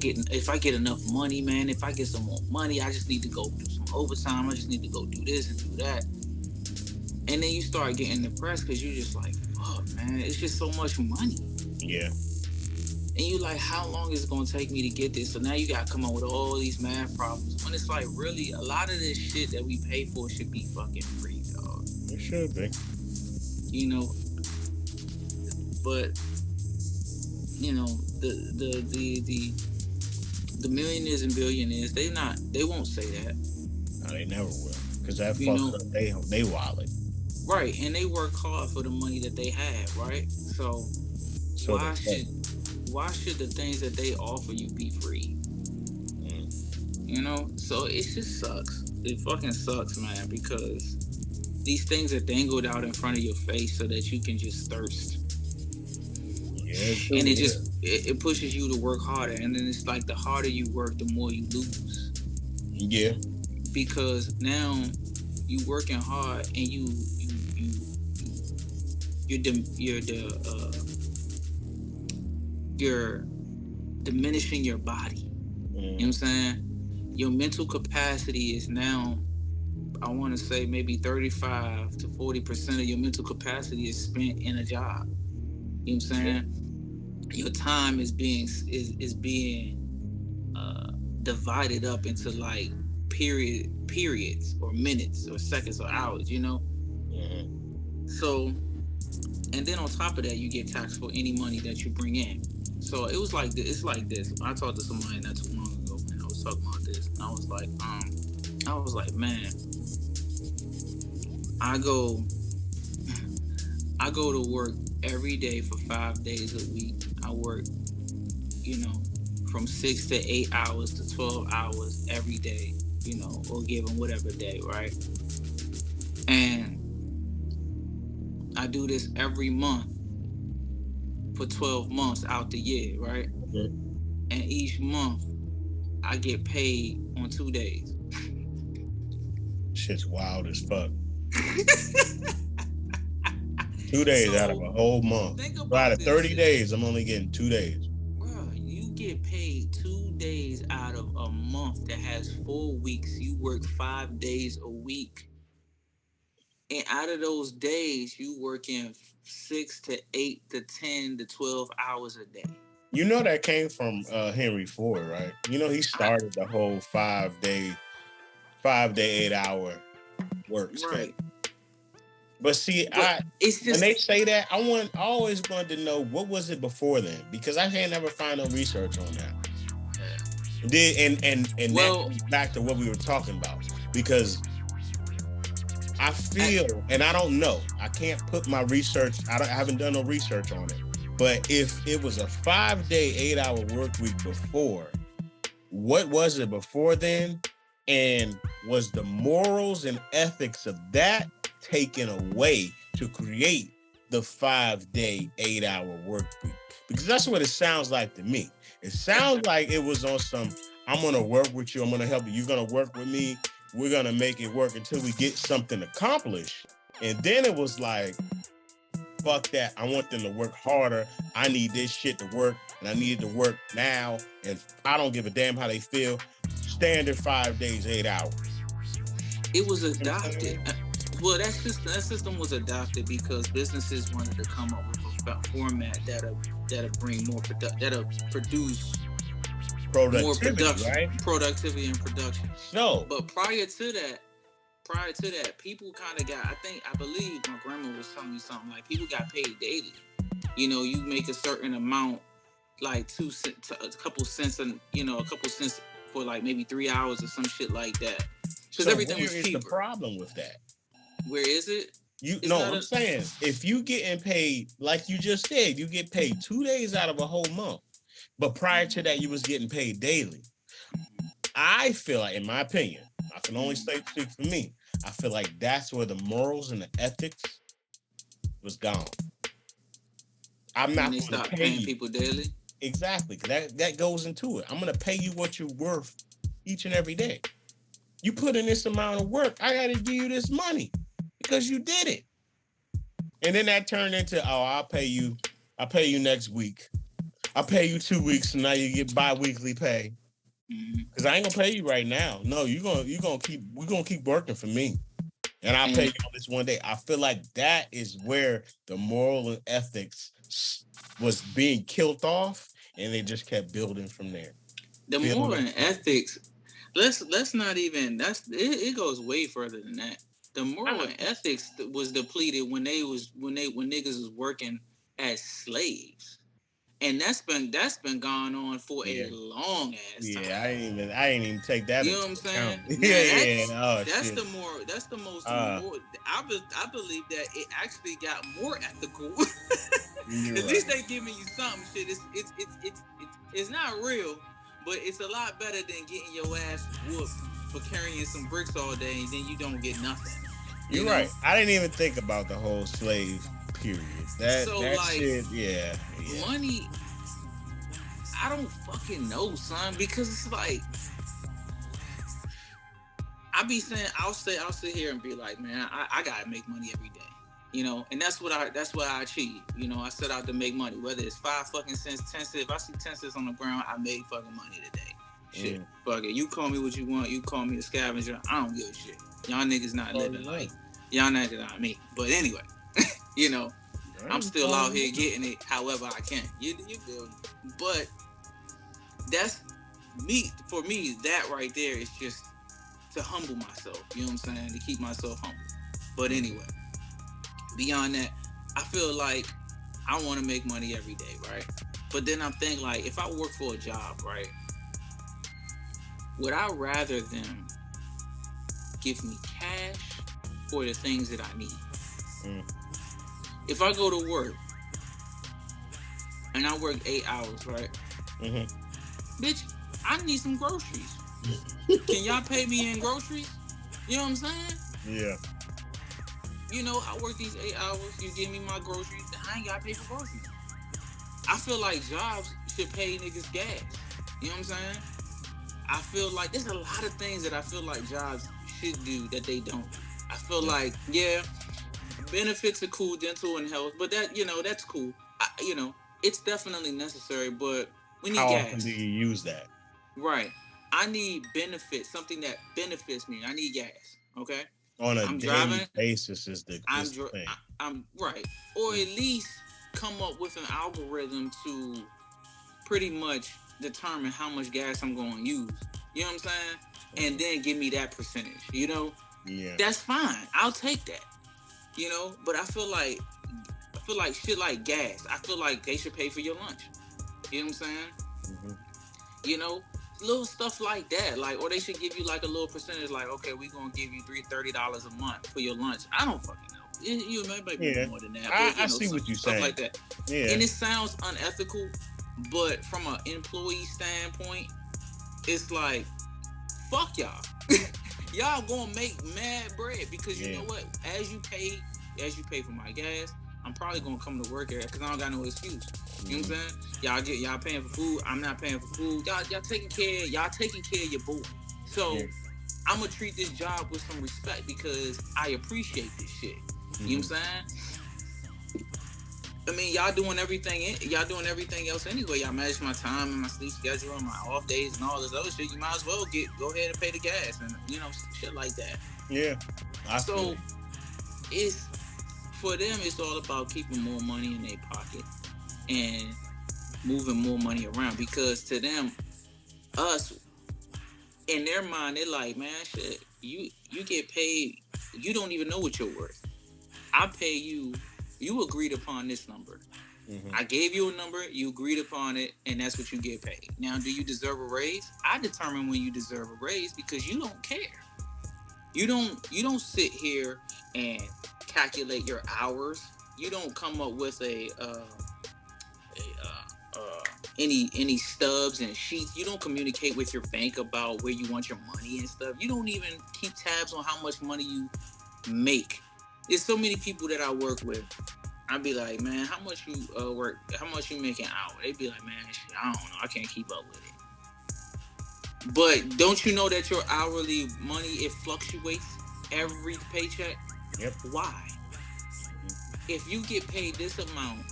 B: get enough money, man, if I get some more money, I just need to go do some overtime. I just need to go do this and do that. And then you start getting depressed because you're just like, fuck, man, it's just so much money. Yeah. And you like, how long is it going to take me to get this? So now you got to come up with all these math problems. When it's like, really, a lot of this shit that we pay for should be fucking free, dog.
A: It should be.
B: But... the millionaires and billionaires, they won't say that.
A: No, they never will. because that
B: You
A: fucks
B: know,
A: up they wallet.
B: right? And they work hard for the money that they have, right? So
A: So they
B: why
A: say.
B: should why should the things that they offer you be free?
A: Mm.
B: You know, so it just sucks. It fucking sucks, man, because these things are dangled out in front of your face so that you can just thirst,
A: Yeah, it
B: and
A: do. Yeah.
B: it pushes you to work harder, and then it's like the harder you work, the more you lose,
A: Yeah.
B: because now you working hard and you're diminishing your body. You know what I'm
A: Mm.
B: saying? Your mental capacity is now, I want to say maybe 35 to 40% of your mental capacity is spent in a job. You know what I'm
A: Yeah.
B: saying? Your time is being divided up into like periods or minutes or seconds or hours, you know?
A: Mm-hmm.
B: So, and then on top of that, you get taxed for any money that you bring in. So it was like this. It's like this. I talked to somebody not too long ago, man. I was talking about this, and I was like, man, I go, I go to work every day for 5 days a week. I work, you know, from 6 to 8 hours to 12 hours every day, you know, or given whatever day, right? And I do this every month for 12 months out the year, right?
A: Mm-hmm.
B: And each month I get paid on 2 days.
A: Shit's wild as fuck. 2 days out of
B: So
A: a whole month.
B: think
A: So out
B: about
A: of
B: this
A: 30
B: shit.
A: days, I'm only getting 2 days.
B: Bro, you get paid 2 days out of a month that has 4 weeks. You work 5 days a week. And out of those days, you working 6 to 8 to 10 to 12 hours a day.
A: You know that came from Henry Ford, right? You know he
B: I
A: started the whole 5 day 8 hour work schedule.
B: right.
A: But see,
B: But
A: I
B: it's
A: when they
B: just
A: say that, I always wanted to know what was it before then, because I can't never find no research on that. And that
B: well,
A: goes back to what we were talking about, because I
B: I,
A: feel, and I don't know, I can't put my research. I haven't done no research on it. But if it was a 5 day 8 hour work week before, what was it before then? And was the morals and ethics of that taken away to create the 5 day 8 hour work week? Because that's what it sounds like to me. It sounds like it was on some, I'm going to work with you, I'm going to help you, you're going to work with me, we're going to make it work until we get something accomplished. And then it was like, fuck that. I want them to work harder. I need this shit to work, and I need it to work now. And I don't give a damn how they feel. Standard 5 days, 8 hours.
B: it was
A: You know what I'm
B: adopted.
A: saying?
B: Well, that system was adopted because businesses wanted to come up with a format that'll bring more that'll produce more
A: Productivity, right?
B: productivity and production.
A: No.
B: But prior to that, people kind of got. I believe my grandma was telling me something like people got paid daily. You know, you make a certain amount, like a couple cents, and a couple cents for like maybe 3 hours or some shit like that, because
A: So
B: everything
A: where
B: was
A: is the
B: cheaper.
A: problem with that?
B: Where is it?
A: You
B: It's
A: no,
B: not
A: I'm
B: a.
A: saying if you getting paid like you just said, you get paid 2 days out of a whole month. But prior to that, you was getting paid daily. I feel like, in my opinion, I can only speak for me. I feel like that's where the morals and the ethics was gone. I'm
B: When
A: not
B: they
A: going to
B: start
A: pay
B: paying
A: you
B: people daily.
A: exactly. That goes into it. I'm going to pay you what you're worth each and every day. You put in this amount of work, I got to give you this money because you did it. And then that turned into, oh, I'll pay you next week. I'll pay you 2 weeks, so now you get bi-weekly pay. Because I ain't gonna pay you right now. No, we're gonna keep working for me. And I'll pay
B: And
A: you on this one day. I feel like that is where the moral and ethics was being killed off, and they just kept building from there.
B: the moral
A: Building.
B: and ethics, let's not even. It goes way further than that. The moral and ethics was depleted when niggas was working as slaves. and that's been going on for a long ass time.
A: Yeah, I ain't even take that
B: You know
A: into
B: what I'm saying?
A: account.
B: Now
A: Oh
B: that's
A: shit.
B: that's the most more. I believe that it actually got more ethical.
A: You're
B: At
A: right.
B: least they giving you something. Shit, it's not real, but it's a lot better than getting your ass whooped for carrying some bricks all day and then you don't get nothing.
A: You're right. I didn't even think about the whole slave period.
B: So
A: That
B: like
A: shit, yeah.
B: money, I don't fucking know, son, because it's like I be saying I'll sit here and be like, man, I gotta make money every day. You know, and that's what I achieve. You know, I set out to make money. Whether it's 5 fucking cents, 10 cents. If I see 10 cents on the ground, I made fucking money today. Shit. Fuck it. You call me what you want, you call me a scavenger. I don't give a shit. Y'all niggas not living like y'all niggas not me. But anyway, you know, I'm still out here getting it however I can. You feel me? But that's me. For me, that right there is just to humble myself. You know what I'm saying? To keep myself humble. But anyway, beyond that, I feel like I want to make money every day, right? But then I'm thinking, like, if I work for a job, right, would I rather them give me cash or the things that I need? If I go to work and I work 8 hours, right? Bitch, I need some groceries. Can y'all pay me in groceries? You know what I'm saying?
A: Yeah.
B: You know, I work these 8 hours. You give me my groceries. I ain't got to pay for groceries. I feel like jobs should pay niggas gas. You know what I'm saying? I feel like there's a lot of things that I feel like jobs should do that they don't do. I feel like, benefits are cool, dental and health, but that, you know, that's cool. You know, it's definitely necessary, but we need gas.
A: How often do you use that?
B: Right. I need benefits, something that benefits me. I need gas. Okay.
A: On a daily basis is the thing.
B: I'm right. Or at least come up with an algorithm to pretty much determine how much gas I'm going to use. You know what I'm saying? And then give me that percentage, you know?
A: Yeah.
B: That's fine. I'll take that. You know? But I feel like shit like gas. I feel like they should pay for your lunch. You know what I'm saying? You know? Little stuff like that, like, or they should give you like a little percentage, like, okay, we gonna give you $30 a month for your lunch. I don't fucking know. You might be more than that. But,
A: I see what you're saying.
B: Stuff like that. Yeah. And it sounds unethical, but from an employee standpoint, it's like, fuck y'all. Y'all gonna make mad bread because you know what? As you pay for my gas, I'm probably gonna come to work here because I don't got no excuse. You know what I'm saying? Y'all paying for food. I'm not paying for food. Y'all taking care of your boy. So I'm gonna treat this job with some respect because I appreciate this shit. You know what I'm saying? I mean, y'all doing everything else anyway. Y'all manage my time and my sleep schedule and my off days and all this other shit. You might as well go ahead and pay the gas and shit like that.
A: Yeah.
B: So it's for them. It's all about keeping more money in their pocket and moving more money around because to them, us, in their mind, they're like, man, shit, you get paid, you don't even know what you're worth. I pay you, you agreed upon this number. I gave you a number, you agreed upon it, and that's what you get paid. Now, do you deserve a raise? I determine when you deserve a raise because you don't care. You don't sit here and calculate your hours. You don't come up with any stubs and sheets. You don't communicate with your bank about where you want your money and stuff. You don't even keep tabs on how much money you make. There's so many people that I work with. I'd be like, man, how much you work? How much you make an hour? They'd be like, man, shit, I don't know. I can't keep up with it. But don't you know that your hourly money, it fluctuates every paycheck?
A: Yep.
B: Why? If you get paid this amount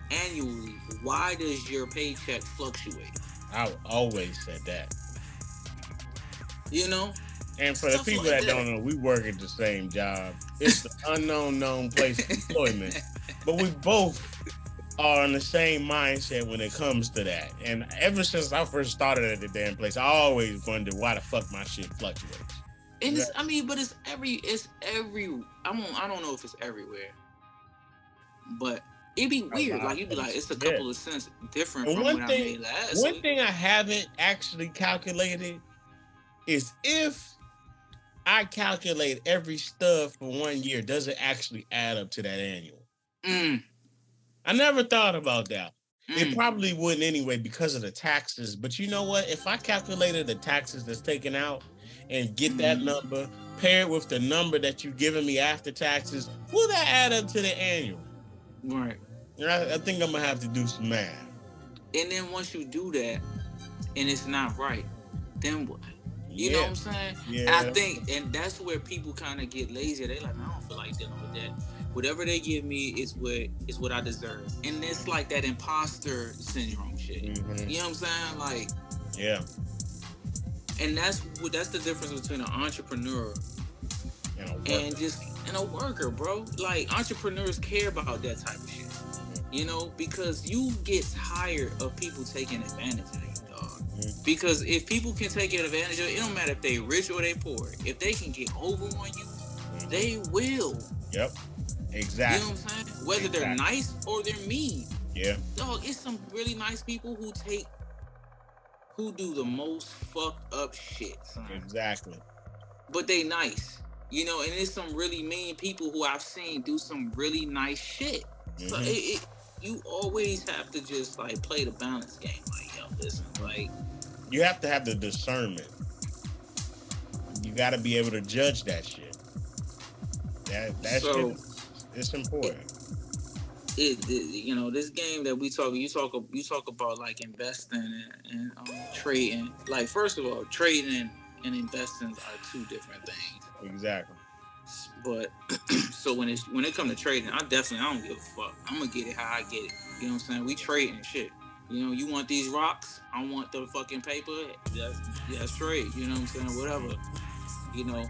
B: annually, why does your paycheck fluctuate?
A: I always said that.
B: You know?
A: And for the people that don't know, we work at the same job. It's the unknown known place of employment. But we both are in the same mindset when it comes to that. And ever since I first started at the damn place, I always wondered why the fuck my shit fluctuates.
B: And it's, I mean, but it's every, I don't know if it's everywhere, but it'd be
A: a
B: weird.
A: lot
B: Like
A: of
B: you'd be like,
A: places.
B: it's a
A: Yeah.
B: couple of cents different
A: And
B: from what I made last
A: one
B: week.
A: thing I haven't actually calculated is if I calculate every stub for 1 year, does it actually add up to that annual?
B: Mm,
A: I never thought about that. It
B: mm,
A: probably wouldn't anyway because of the taxes. But you know what? If I calculated the taxes that's taken out and get that
B: mm.
A: number paired with the number that you've given me after taxes, will that add up to the annual?
B: Right.
A: I think I'm gonna have to do some math.
B: And then once you do that and it's not right, then what? You know what
A: Yeah,
B: I'm saying? And I
A: yeah.
B: think, and that's where people kind of get lazy. They like, man, I don't feel like dealing with that. Whatever they give me is what I deserve. And it's like that imposter syndrome shit.
A: Mm-hmm.
B: You know what I'm saying? Like,
A: Yeah.
B: and that's the difference between an entrepreneur and just a worker, bro. Like entrepreneurs care about that type of shit. You know, because you get tired of people taking advantage of you, dog.
A: Mm-hmm.
B: Because if people can take advantage of it, it don't matter if they rich or they poor. If they can get over on you, they will.
A: Yep. Exactly.
B: You know what I'm saying? Whether they're nice or they're mean.
A: Yeah.
B: Dog, it's some really nice people who do the most fucked up shit, son.
A: Exactly.
B: But they nice. You know, and there's some really mean people who I've seen do some really nice shit. So you always have to just like play the balance game. Like, yo, listen, like
A: you have to have the discernment. You got to be able to judge that shit. That
B: so
A: shit, it's important.
B: You know, this game that you talk about like investing and trading. Like, first of all, trading and investing are two different things.
A: Exactly.
B: But so when it comes to trading, I don't give a fuck. I'm gonna get it how I get it. You know what I'm saying? We trading shit. You know, you want these rocks, I want the fucking paper. That's trade. You know what I'm saying? Whatever. You know.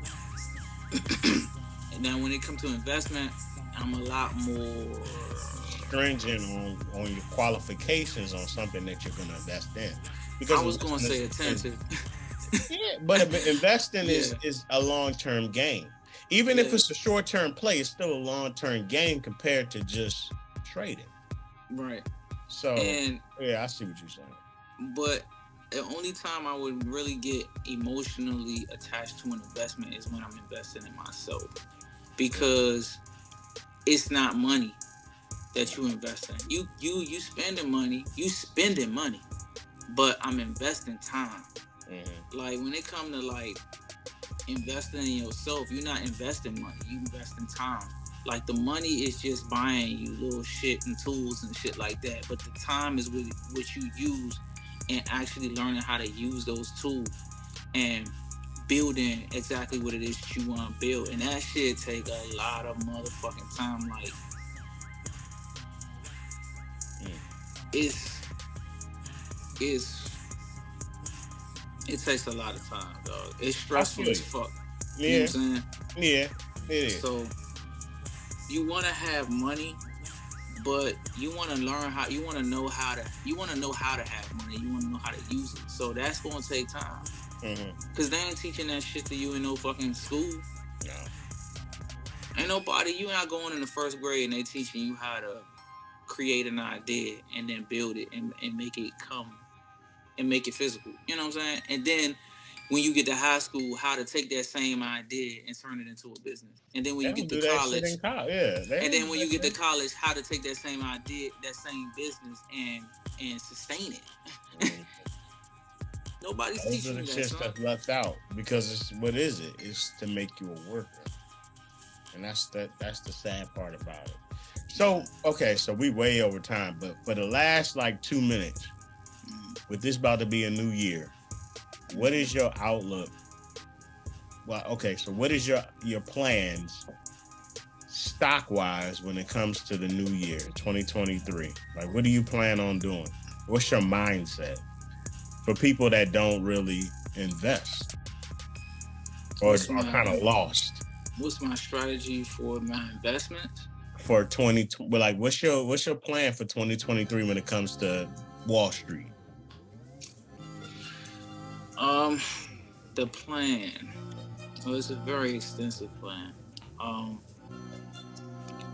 B: And now when it comes to investment, I'm a lot more
A: stringent on your qualifications on something that you're gonna invest in. Because
B: I was gonna say attentive.
A: Yeah, but investing is a long-term game. Even if it's a short-term play, it's still a long-term game compared to just trading.
B: Right.
A: So, I see what you're saying.
B: But the only time I would really get emotionally attached to an investment is when I'm investing in myself. Because it's not money that you invest in. You spending money, but I'm investing time. Mm-hmm. Like when it comes to like investing in yourself, you're not investing money, you investing time. Like the money is just buying you little shit and tools and shit like that, but the time is what you use and actually learning how to use those tools and building exactly what it is that you want to build. And that shit take a lot of motherfucking time. Like it takes a lot of time, dog. It's stressful as fuck.
A: Yeah.
B: You know what I'm saying?
A: Yeah, it is.
B: So you want to have money, but you want to learn how. You want to know how to have money. You want to know how to use it. So that's going to take time. Cause they ain't teaching that shit to you in no fucking school.
A: No.
B: Ain't nobody. You not going in the first grade and they teaching you how to create an idea and then build it and make it come and make it physical. You know what I'm saying? And then when you get to high school, how to take that same idea and turn it into a business. And then when you get to college, and then when you get to college, how to take that same idea, that same business, and sustain it. Nobody's teaching you that. Those are the shit
A: that's left out because it's what is it? It's to make you a worker, and that's the sad part about it. So so we way over time, but for the last like 2 minutes, with this about to be a new year, what is your outlook? Well, so what is your plans stock wise when it comes to the new year, 2023? Like, what do you plan on doing? What's your mindset for people that don't really invest or are kind of lost?
B: What's my strategy for my investments?
A: For what's your plan for 2023 when it comes to Wall Street?
B: The plan. Well, it's a very extensive plan.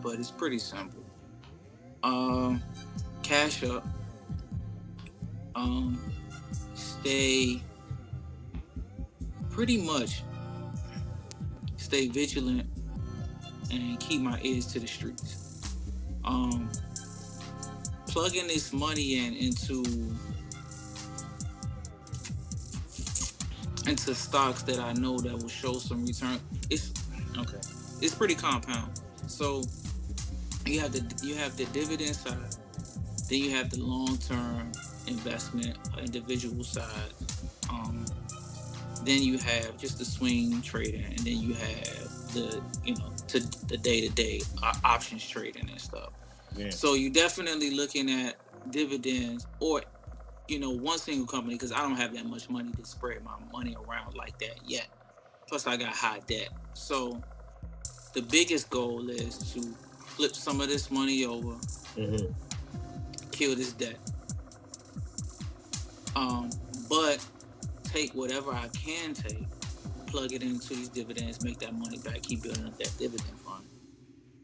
B: But it's pretty simple. Um, Cash up. Um, stay pretty much stay vigilant and keep my ears to the streets. Um, Plugging this money into stocks that I know that will show some return. It's okay. It's pretty compound. So you have the dividend side, then you have the long term investment individual side. Um, then you have just the swing trading, and then you have to the day to day options trading and stuff.
A: Yeah.
B: So you definitely looking at dividends or one single company because I don't have that much money to spread my money around like that yet. Plus, I got high debt. So the biggest goal is to flip some of this money over,
A: Mm-hmm.
B: kill this debt. But take whatever I can take, plug it into these dividends, make that money back, keep building up that dividend fund.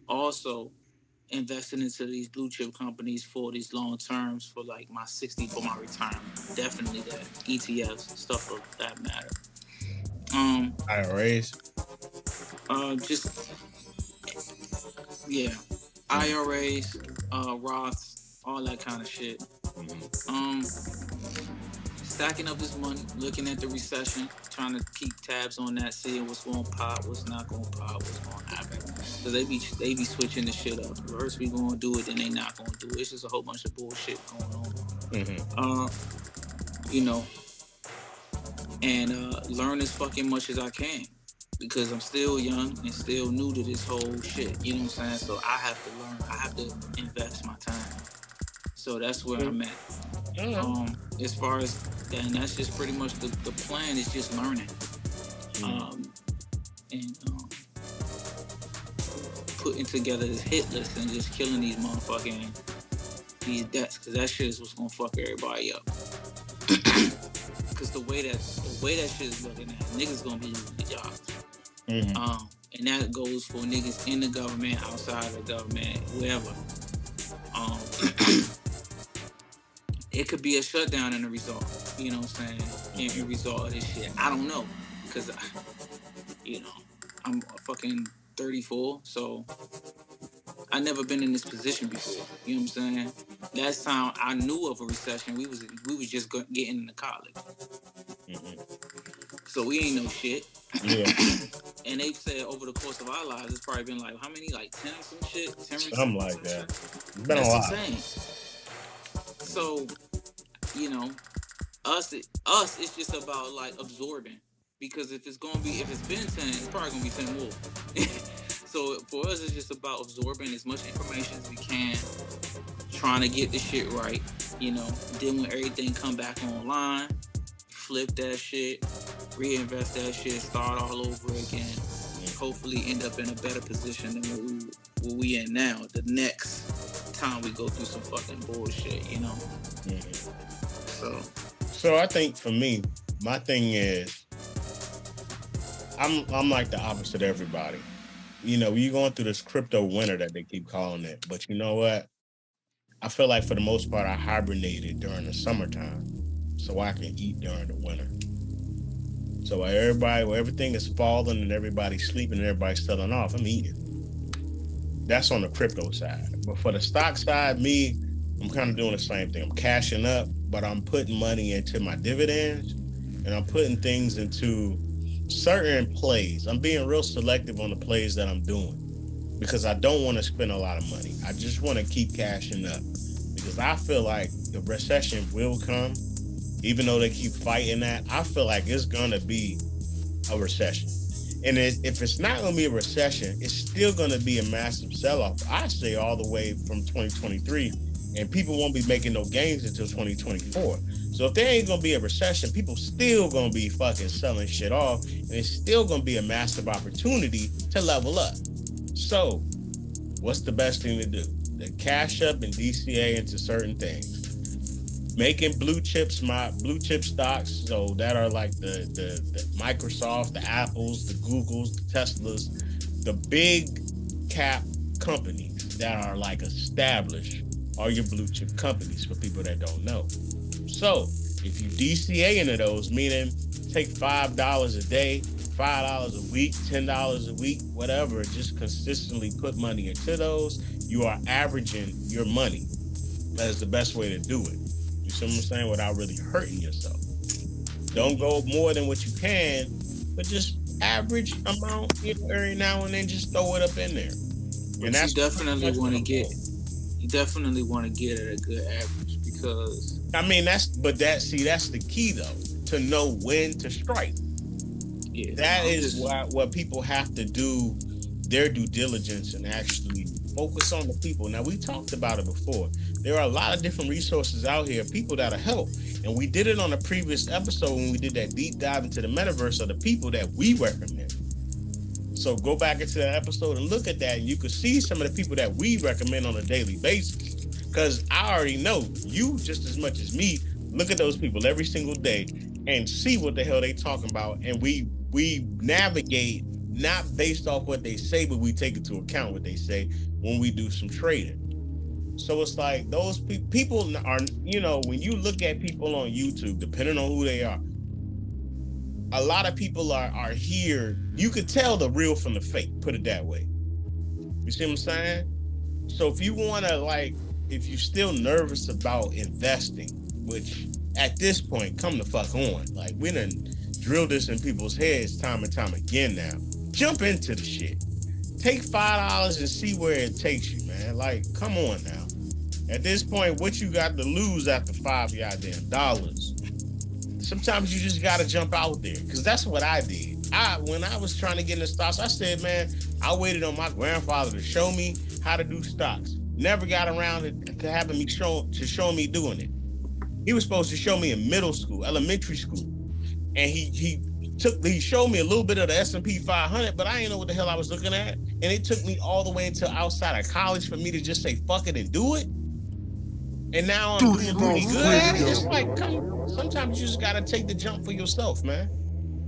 B: Also, investing into these blue chip companies for these long terms for like my 60 for my retirement. Definitely that. ETFs, stuff of that matter.
A: IRAs.
B: Just yeah, IRAs, Roths, all that kind of shit.
A: Mm-hmm.
B: Stacking up this money, looking at the recession, trying to keep tabs on that, seeing what's going to pop, what's not going to pop, what's going to happen. Because they be switching the shit up. First we going to do it, then they not going to do it. It's just a whole bunch of bullshit going on.
A: Mm-hmm.
B: You know, and learn as fucking much as I can. Because I'm still young and still new to this whole shit. You know what I'm saying? So I have to learn. I have to invest my time. So that's where I'm at. As far as and that's just pretty much the plan is just learning. And putting together this hit list and just killing these motherfucking these debts because that shit is what's gonna fuck everybody up. Because the way that shit is looking at, niggas gonna be losing their jobs.
A: Mm-hmm.
B: And that goes for niggas in the government, outside of the government, wherever. It could be a shutdown in the result. You know what I'm saying? In result of this shit. I don't know. Because, I'm fucking 34, so I never been in this position before. You know what I'm saying? Last time I knew of a recession, we was just getting into college.
A: Mm-hmm.
B: So we ain't know shit.
A: Yeah.
B: And they've said over the course of our lives, it's probably been like, how many? Like 10 or some shit? 10
A: Something like that. It's been
B: That's
A: a lot.
B: insane. So, us, it's just about like absorbing. Because if it's been 10, it's probably gonna be 10 more. So for us, it's just about absorbing as much information as we can, trying to get the shit right. Then when everything come back online, flip that shit, reinvest that shit, start all over again, and hopefully end up in a better position than where we in now. The next time we go through some fucking bullshit,
A: Mm-hmm. So I think for me, my thing is, I'm like the opposite of everybody. You're going through this crypto winter that they keep calling it, but you know what? I feel like for the most part, I hibernated during the summertime, so I can eat during the winter. So while everything is falling and everybody's sleeping and everybody's selling off, I'm eating. That's on the crypto side. But for the stock side, I'm kind of doing the same thing. I'm cashing up, but I'm putting money into my dividends and I'm putting things into certain plays. I'm being real selective on the plays that I'm doing because I don't want to spend a lot of money. I just want to keep cashing up because I feel like the recession will come. Even though they keep fighting that, I feel like it's going to be a recession. And if it's not going to be a recession, it's still going to be a massive sell-off. I say all the way from 2023, and people won't be making no gains until 2024. So if there ain't going to be a recession, people still going to be fucking selling shit off, and it's still going to be a massive opportunity to level up. So what's the best thing to do? To cash up and DCA into certain things. Making blue chip stocks, so that are like the Microsoft, the Apples, the Googles, the Teslas, the big cap companies that are like established are your blue chip companies for people that don't know. So if you DCA into those, meaning take $5 a day, $5 a week, $10 a week, whatever, just consistently put money into those, you are averaging your money. That is the best way to do it. You see what I'm saying? Without really hurting yourself. Don't go more than what you can, but just average amount, every now and then just throw it up in there. And
B: But you
A: that's pretty
B: definitely
A: much what
B: want to
A: I'm
B: get,
A: doing.
B: you definitely want to get at a good average because
A: I mean, that's the key though, to know when to strike.
B: yeah,
A: That
B: I'm
A: is
B: just
A: what people have to do their due diligence and actually focus on the people. Now, we talked about it before. There are a lot of different resources out here, people that'll help. And we did it on a previous episode when we did that deep dive into the metaverse of the people that we recommend. So go back into that episode and look at that, and you could see some of the people that we recommend on a daily basis. Because I already know you just as much as me. Look at those people every single day and see what the hell they talking about, and we navigate not based off what they say, but we take into account what they say when we do some trading. So it's like those people are, when you look at people on YouTube, depending on who they are, a lot of people are here. You could tell the real from the fake. Put it that way. You see what I'm saying? So if you want to if you're still nervous about investing, which at this point, come the fuck on. Like we done drilled this in people's heads time and time again now. Jump into the shit. Take $5 and see where it takes you, man. Like, come on now. At this point, what you got to lose after $5 sometimes you just gotta jump out there, because that's what I did. When I was trying to get into stocks, I said, man, I waited on my grandfather to show me how to do stocks. Never got around to having me show me doing it. He was supposed to show me in middle school, elementary school, and he showed me a little bit of the S&P 500, but I didn't know what the hell I was looking at, and it took me all the way until outside of college for me to just say fuck it and do it. And now I'm doing pretty good at it. It's like, sometimes you just gotta take the jump for yourself, man.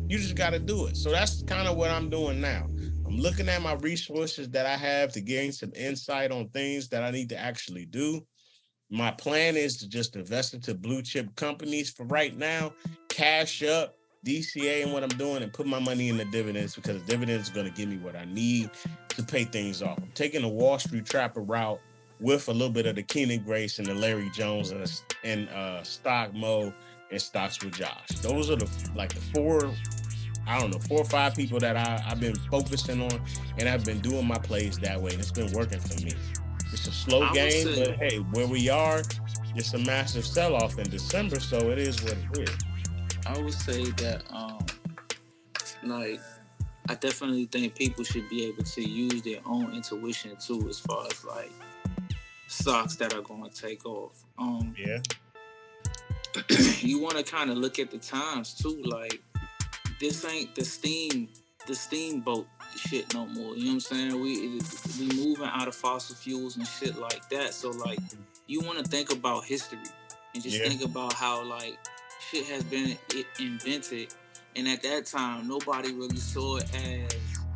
A: You just gotta do it. So that's kind of what I'm doing now. I'm looking at my resources that I have to gain some insight on things that I need to actually do. My plan is to just invest into blue chip companies for right now, cash up, DCA and what I'm doing, and put my money in the dividends, because the dividends are going to give me what I need to pay things off. I'm taking the Wall Street Trapper route with a little bit of the Keenan Grace and the Larry Jones and Stock Mo and Stocks with Josh. Those are the four, I don't know, 4 or 5 people that I've been focusing on, and I've been doing my plays that way, and it's been working for me. It's a slow game, but hey, where we are, it's a massive sell-off in December, so it is what it is.
B: I would say that like I definitely think people should be able to use their own intuition too, as far as like stocks that are going to take off.
A: Yeah.
B: You want to kind of look at the times too. Like, this ain't the steamboat shit no more. You know what I'm saying? We moving out of fossil fuels and shit like that. So like, you want to think about history and just think about how like shit has been invented, and at that time nobody really saw it as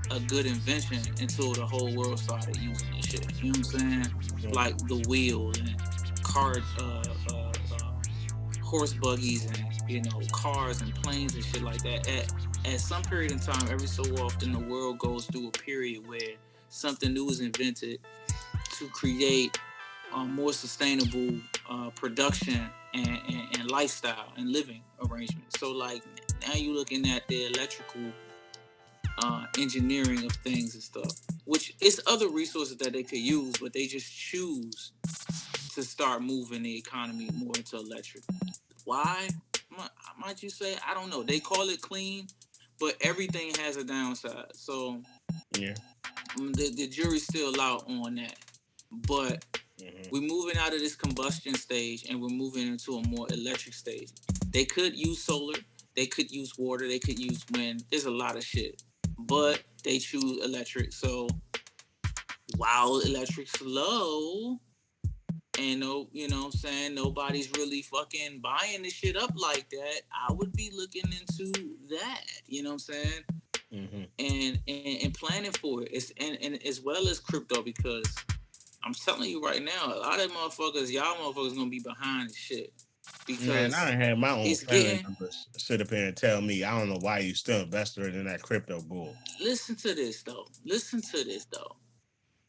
B: a good invention until the whole world started using this shit. You know what I'm saying? Like the wheel and car, horse buggies and cars and planes and shit like that. At some period in time, every so often, the world goes through a period where something new is invented to create more sustainable production and lifestyle and living arrangements. So like now you're looking at the electrical engineering of things and stuff, which is other resources that they could use, but they just choose to start moving the economy more into electric. Why? Might you say? I don't know. They call it clean, but everything has a downside. So the jury's still out on that. But we're moving out of this combustion stage and we're moving into a more electric stage. They could use solar. They could use water. They could use wind. There's a lot of shit. But they choose electric. So while electric's low, and no, you know what I'm saying, nobody's really fucking buying this shit up like that, I would be looking into that, you know what I'm saying? And planning for it. And as well as crypto, because I'm telling you right now, a lot of motherfuckers, y'all motherfuckers gonna be behind the shit
A: Man, I
B: because
A: done had my own
B: it's
A: family
B: getting.
A: members sit up here and tell me, I don't know why you still invested in that crypto bull.
B: Listen to this though. Listen to this though.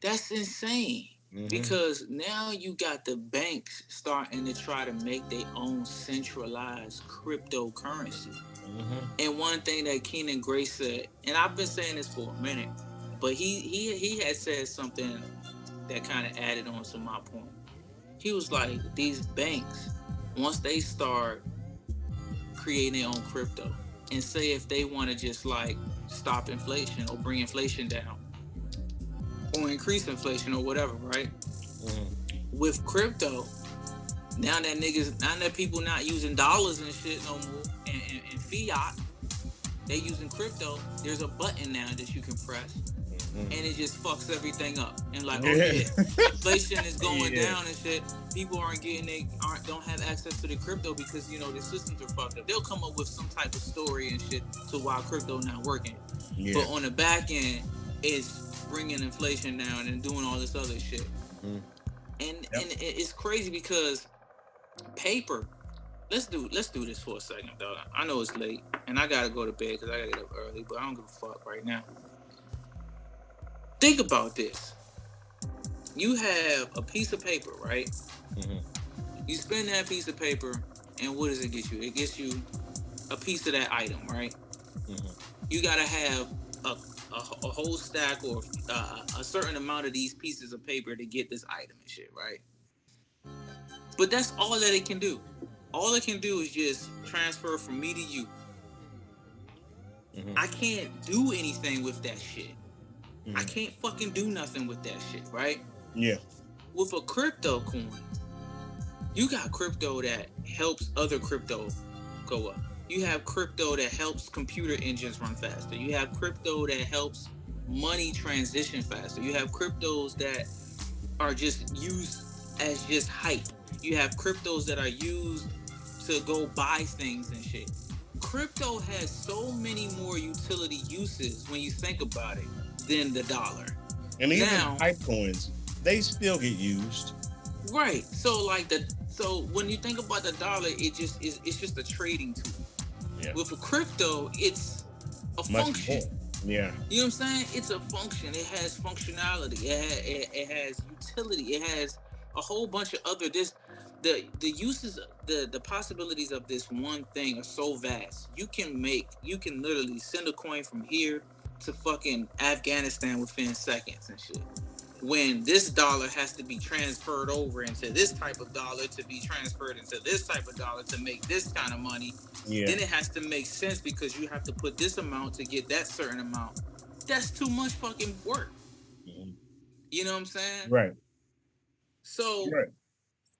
B: That's insane.
A: Mm-hmm.
B: Because now you got the banks starting to try to make their own centralized cryptocurrency.
A: Mm-hmm.
B: And one thing that Keenan Gray said, and I've been saying this for a minute, but he had said something that kind of added on to my point. He was like, these banks, once they start creating their own crypto, and say if they want to just like stop inflation or bring inflation down or increase inflation or whatever, right?
A: Mm-hmm.
B: With crypto, now that people not using dollars and shit no more and fiat, they using crypto. There's a button now that you can press, and it just fucks everything up. And like, oh yeah, inflation is going down and shit. People don't have access to the crypto because the systems are fucked up. They'll come up with some type of story and shit to why crypto not working. Yeah. But on the back end, it's bringing inflation down and doing all this other shit. Mm-hmm. And it's crazy because paper. Let's do this for a second, dog. I know it's late and I gotta go to bed because I gotta get up early, but I don't give a fuck right now. Think about this. You have a piece of paper, right? Mm-hmm. You spend that piece of paper, and what does it get you? It gets you a piece of that item, right? Mm-hmm. You gotta have a whole stack or a certain amount of these pieces of paper to get this item and shit, right? But that's all that it can do. All it can do is just transfer from me to you. Mm-hmm. I can't do anything with that shit. Mm-hmm. I can't fucking do nothing with that shit, right?
A: Yeah.
B: With a crypto coin, you got crypto that helps other crypto go up. You have crypto that helps computer engines run faster. You have crypto that helps money transition faster. You have cryptos that are just used as just hype. You have cryptos that are used to go buy things and shit. Crypto has so many more utility uses when you think about it than the dollar.
A: And even hype coins, they still get used.
B: Right. So when you think about the dollar, it's just a trading tool. Yeah. With a crypto, it's a function.
A: Yeah.
B: You know what I'm saying? It's a function. It has functionality. It has utility. It has a whole bunch of other the uses, the possibilities of this one thing are so vast. You can literally send a coin from here to fucking Afghanistan within seconds and shit. When this dollar has to be transferred over into this type of dollar to be transferred into this type of dollar to make this kind of money, then it has to make sense because you have to put this amount to get that certain amount. That's too much fucking work. Mm-hmm. You know what I'm saying?
A: Right.
B: So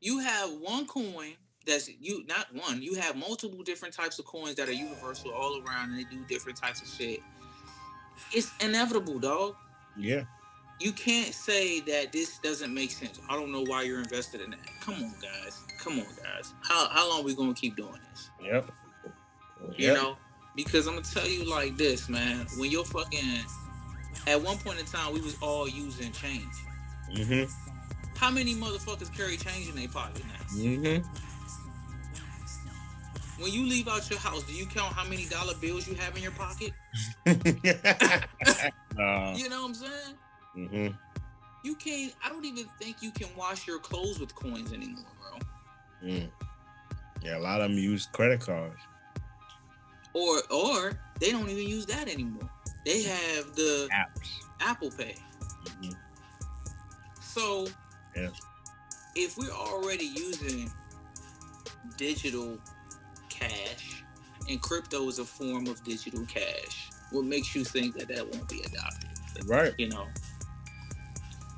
B: you have one coin you have multiple different types of coins that are universal all around and they do different types of shit. It's inevitable, dog.
A: Yeah.
B: You can't say that this doesn't make sense. I don't know why you're invested in that. Come on, guys. How long are we gonna keep doing this?
A: Yep.
B: You know? Because I'm gonna tell you like this, man. When you're fucking at one point in time we was all using change. Mm-hmm. How many motherfuckers carry change in their pocket now? Mm-hmm. When you leave out your house, do you count how many dollar bills you have in your pocket? You know what I'm saying? Mm-hmm. You can't. I don't even think you can wash your clothes with coins anymore, bro.
A: Mm. Yeah, a lot of them use credit cards.
B: Or they don't even use that anymore. They have the Apple Pay. Mm-hmm. So, if we're already using digital cash and crypto is a form of digital cash, what makes you think that won't be adopted?
A: Right.
B: You know.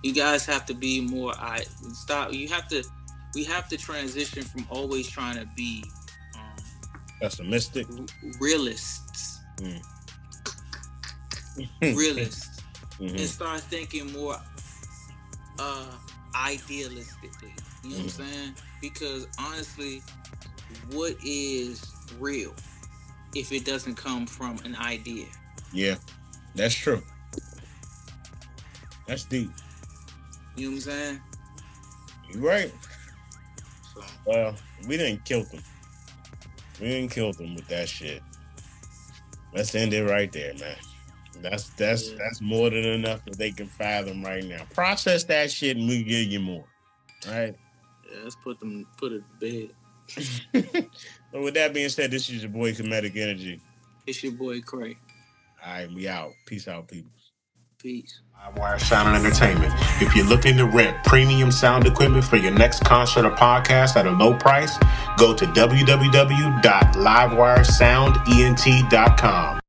B: You guys have to be more. We have to transition from always trying to be
A: pessimistic,
B: realists, realists, and start thinking more idealistically. You know what I'm saying? Because honestly, what is real if it doesn't come from an idea?
A: Yeah, that's true. That's deep.
B: You know what I'm saying?
A: You right.
B: So
A: Well, we didn't kill them. We didn't kill them with that shit. Let's end it right there, man.
B: yeah,
A: That's more than enough that they can fathom right now. Process that shit and we give you more. All right.
B: yeah. Let's put it to bed.
A: So with that being said, this is your boy Kemetic Energy.
B: It's your boy Kray.
A: All right, we out. Peace out, people.
B: Peace.
C: Livewire Sound and Entertainment. If you're looking to rent premium sound equipment for your next concert or podcast at a low price, go to www.livewiresoundent.com.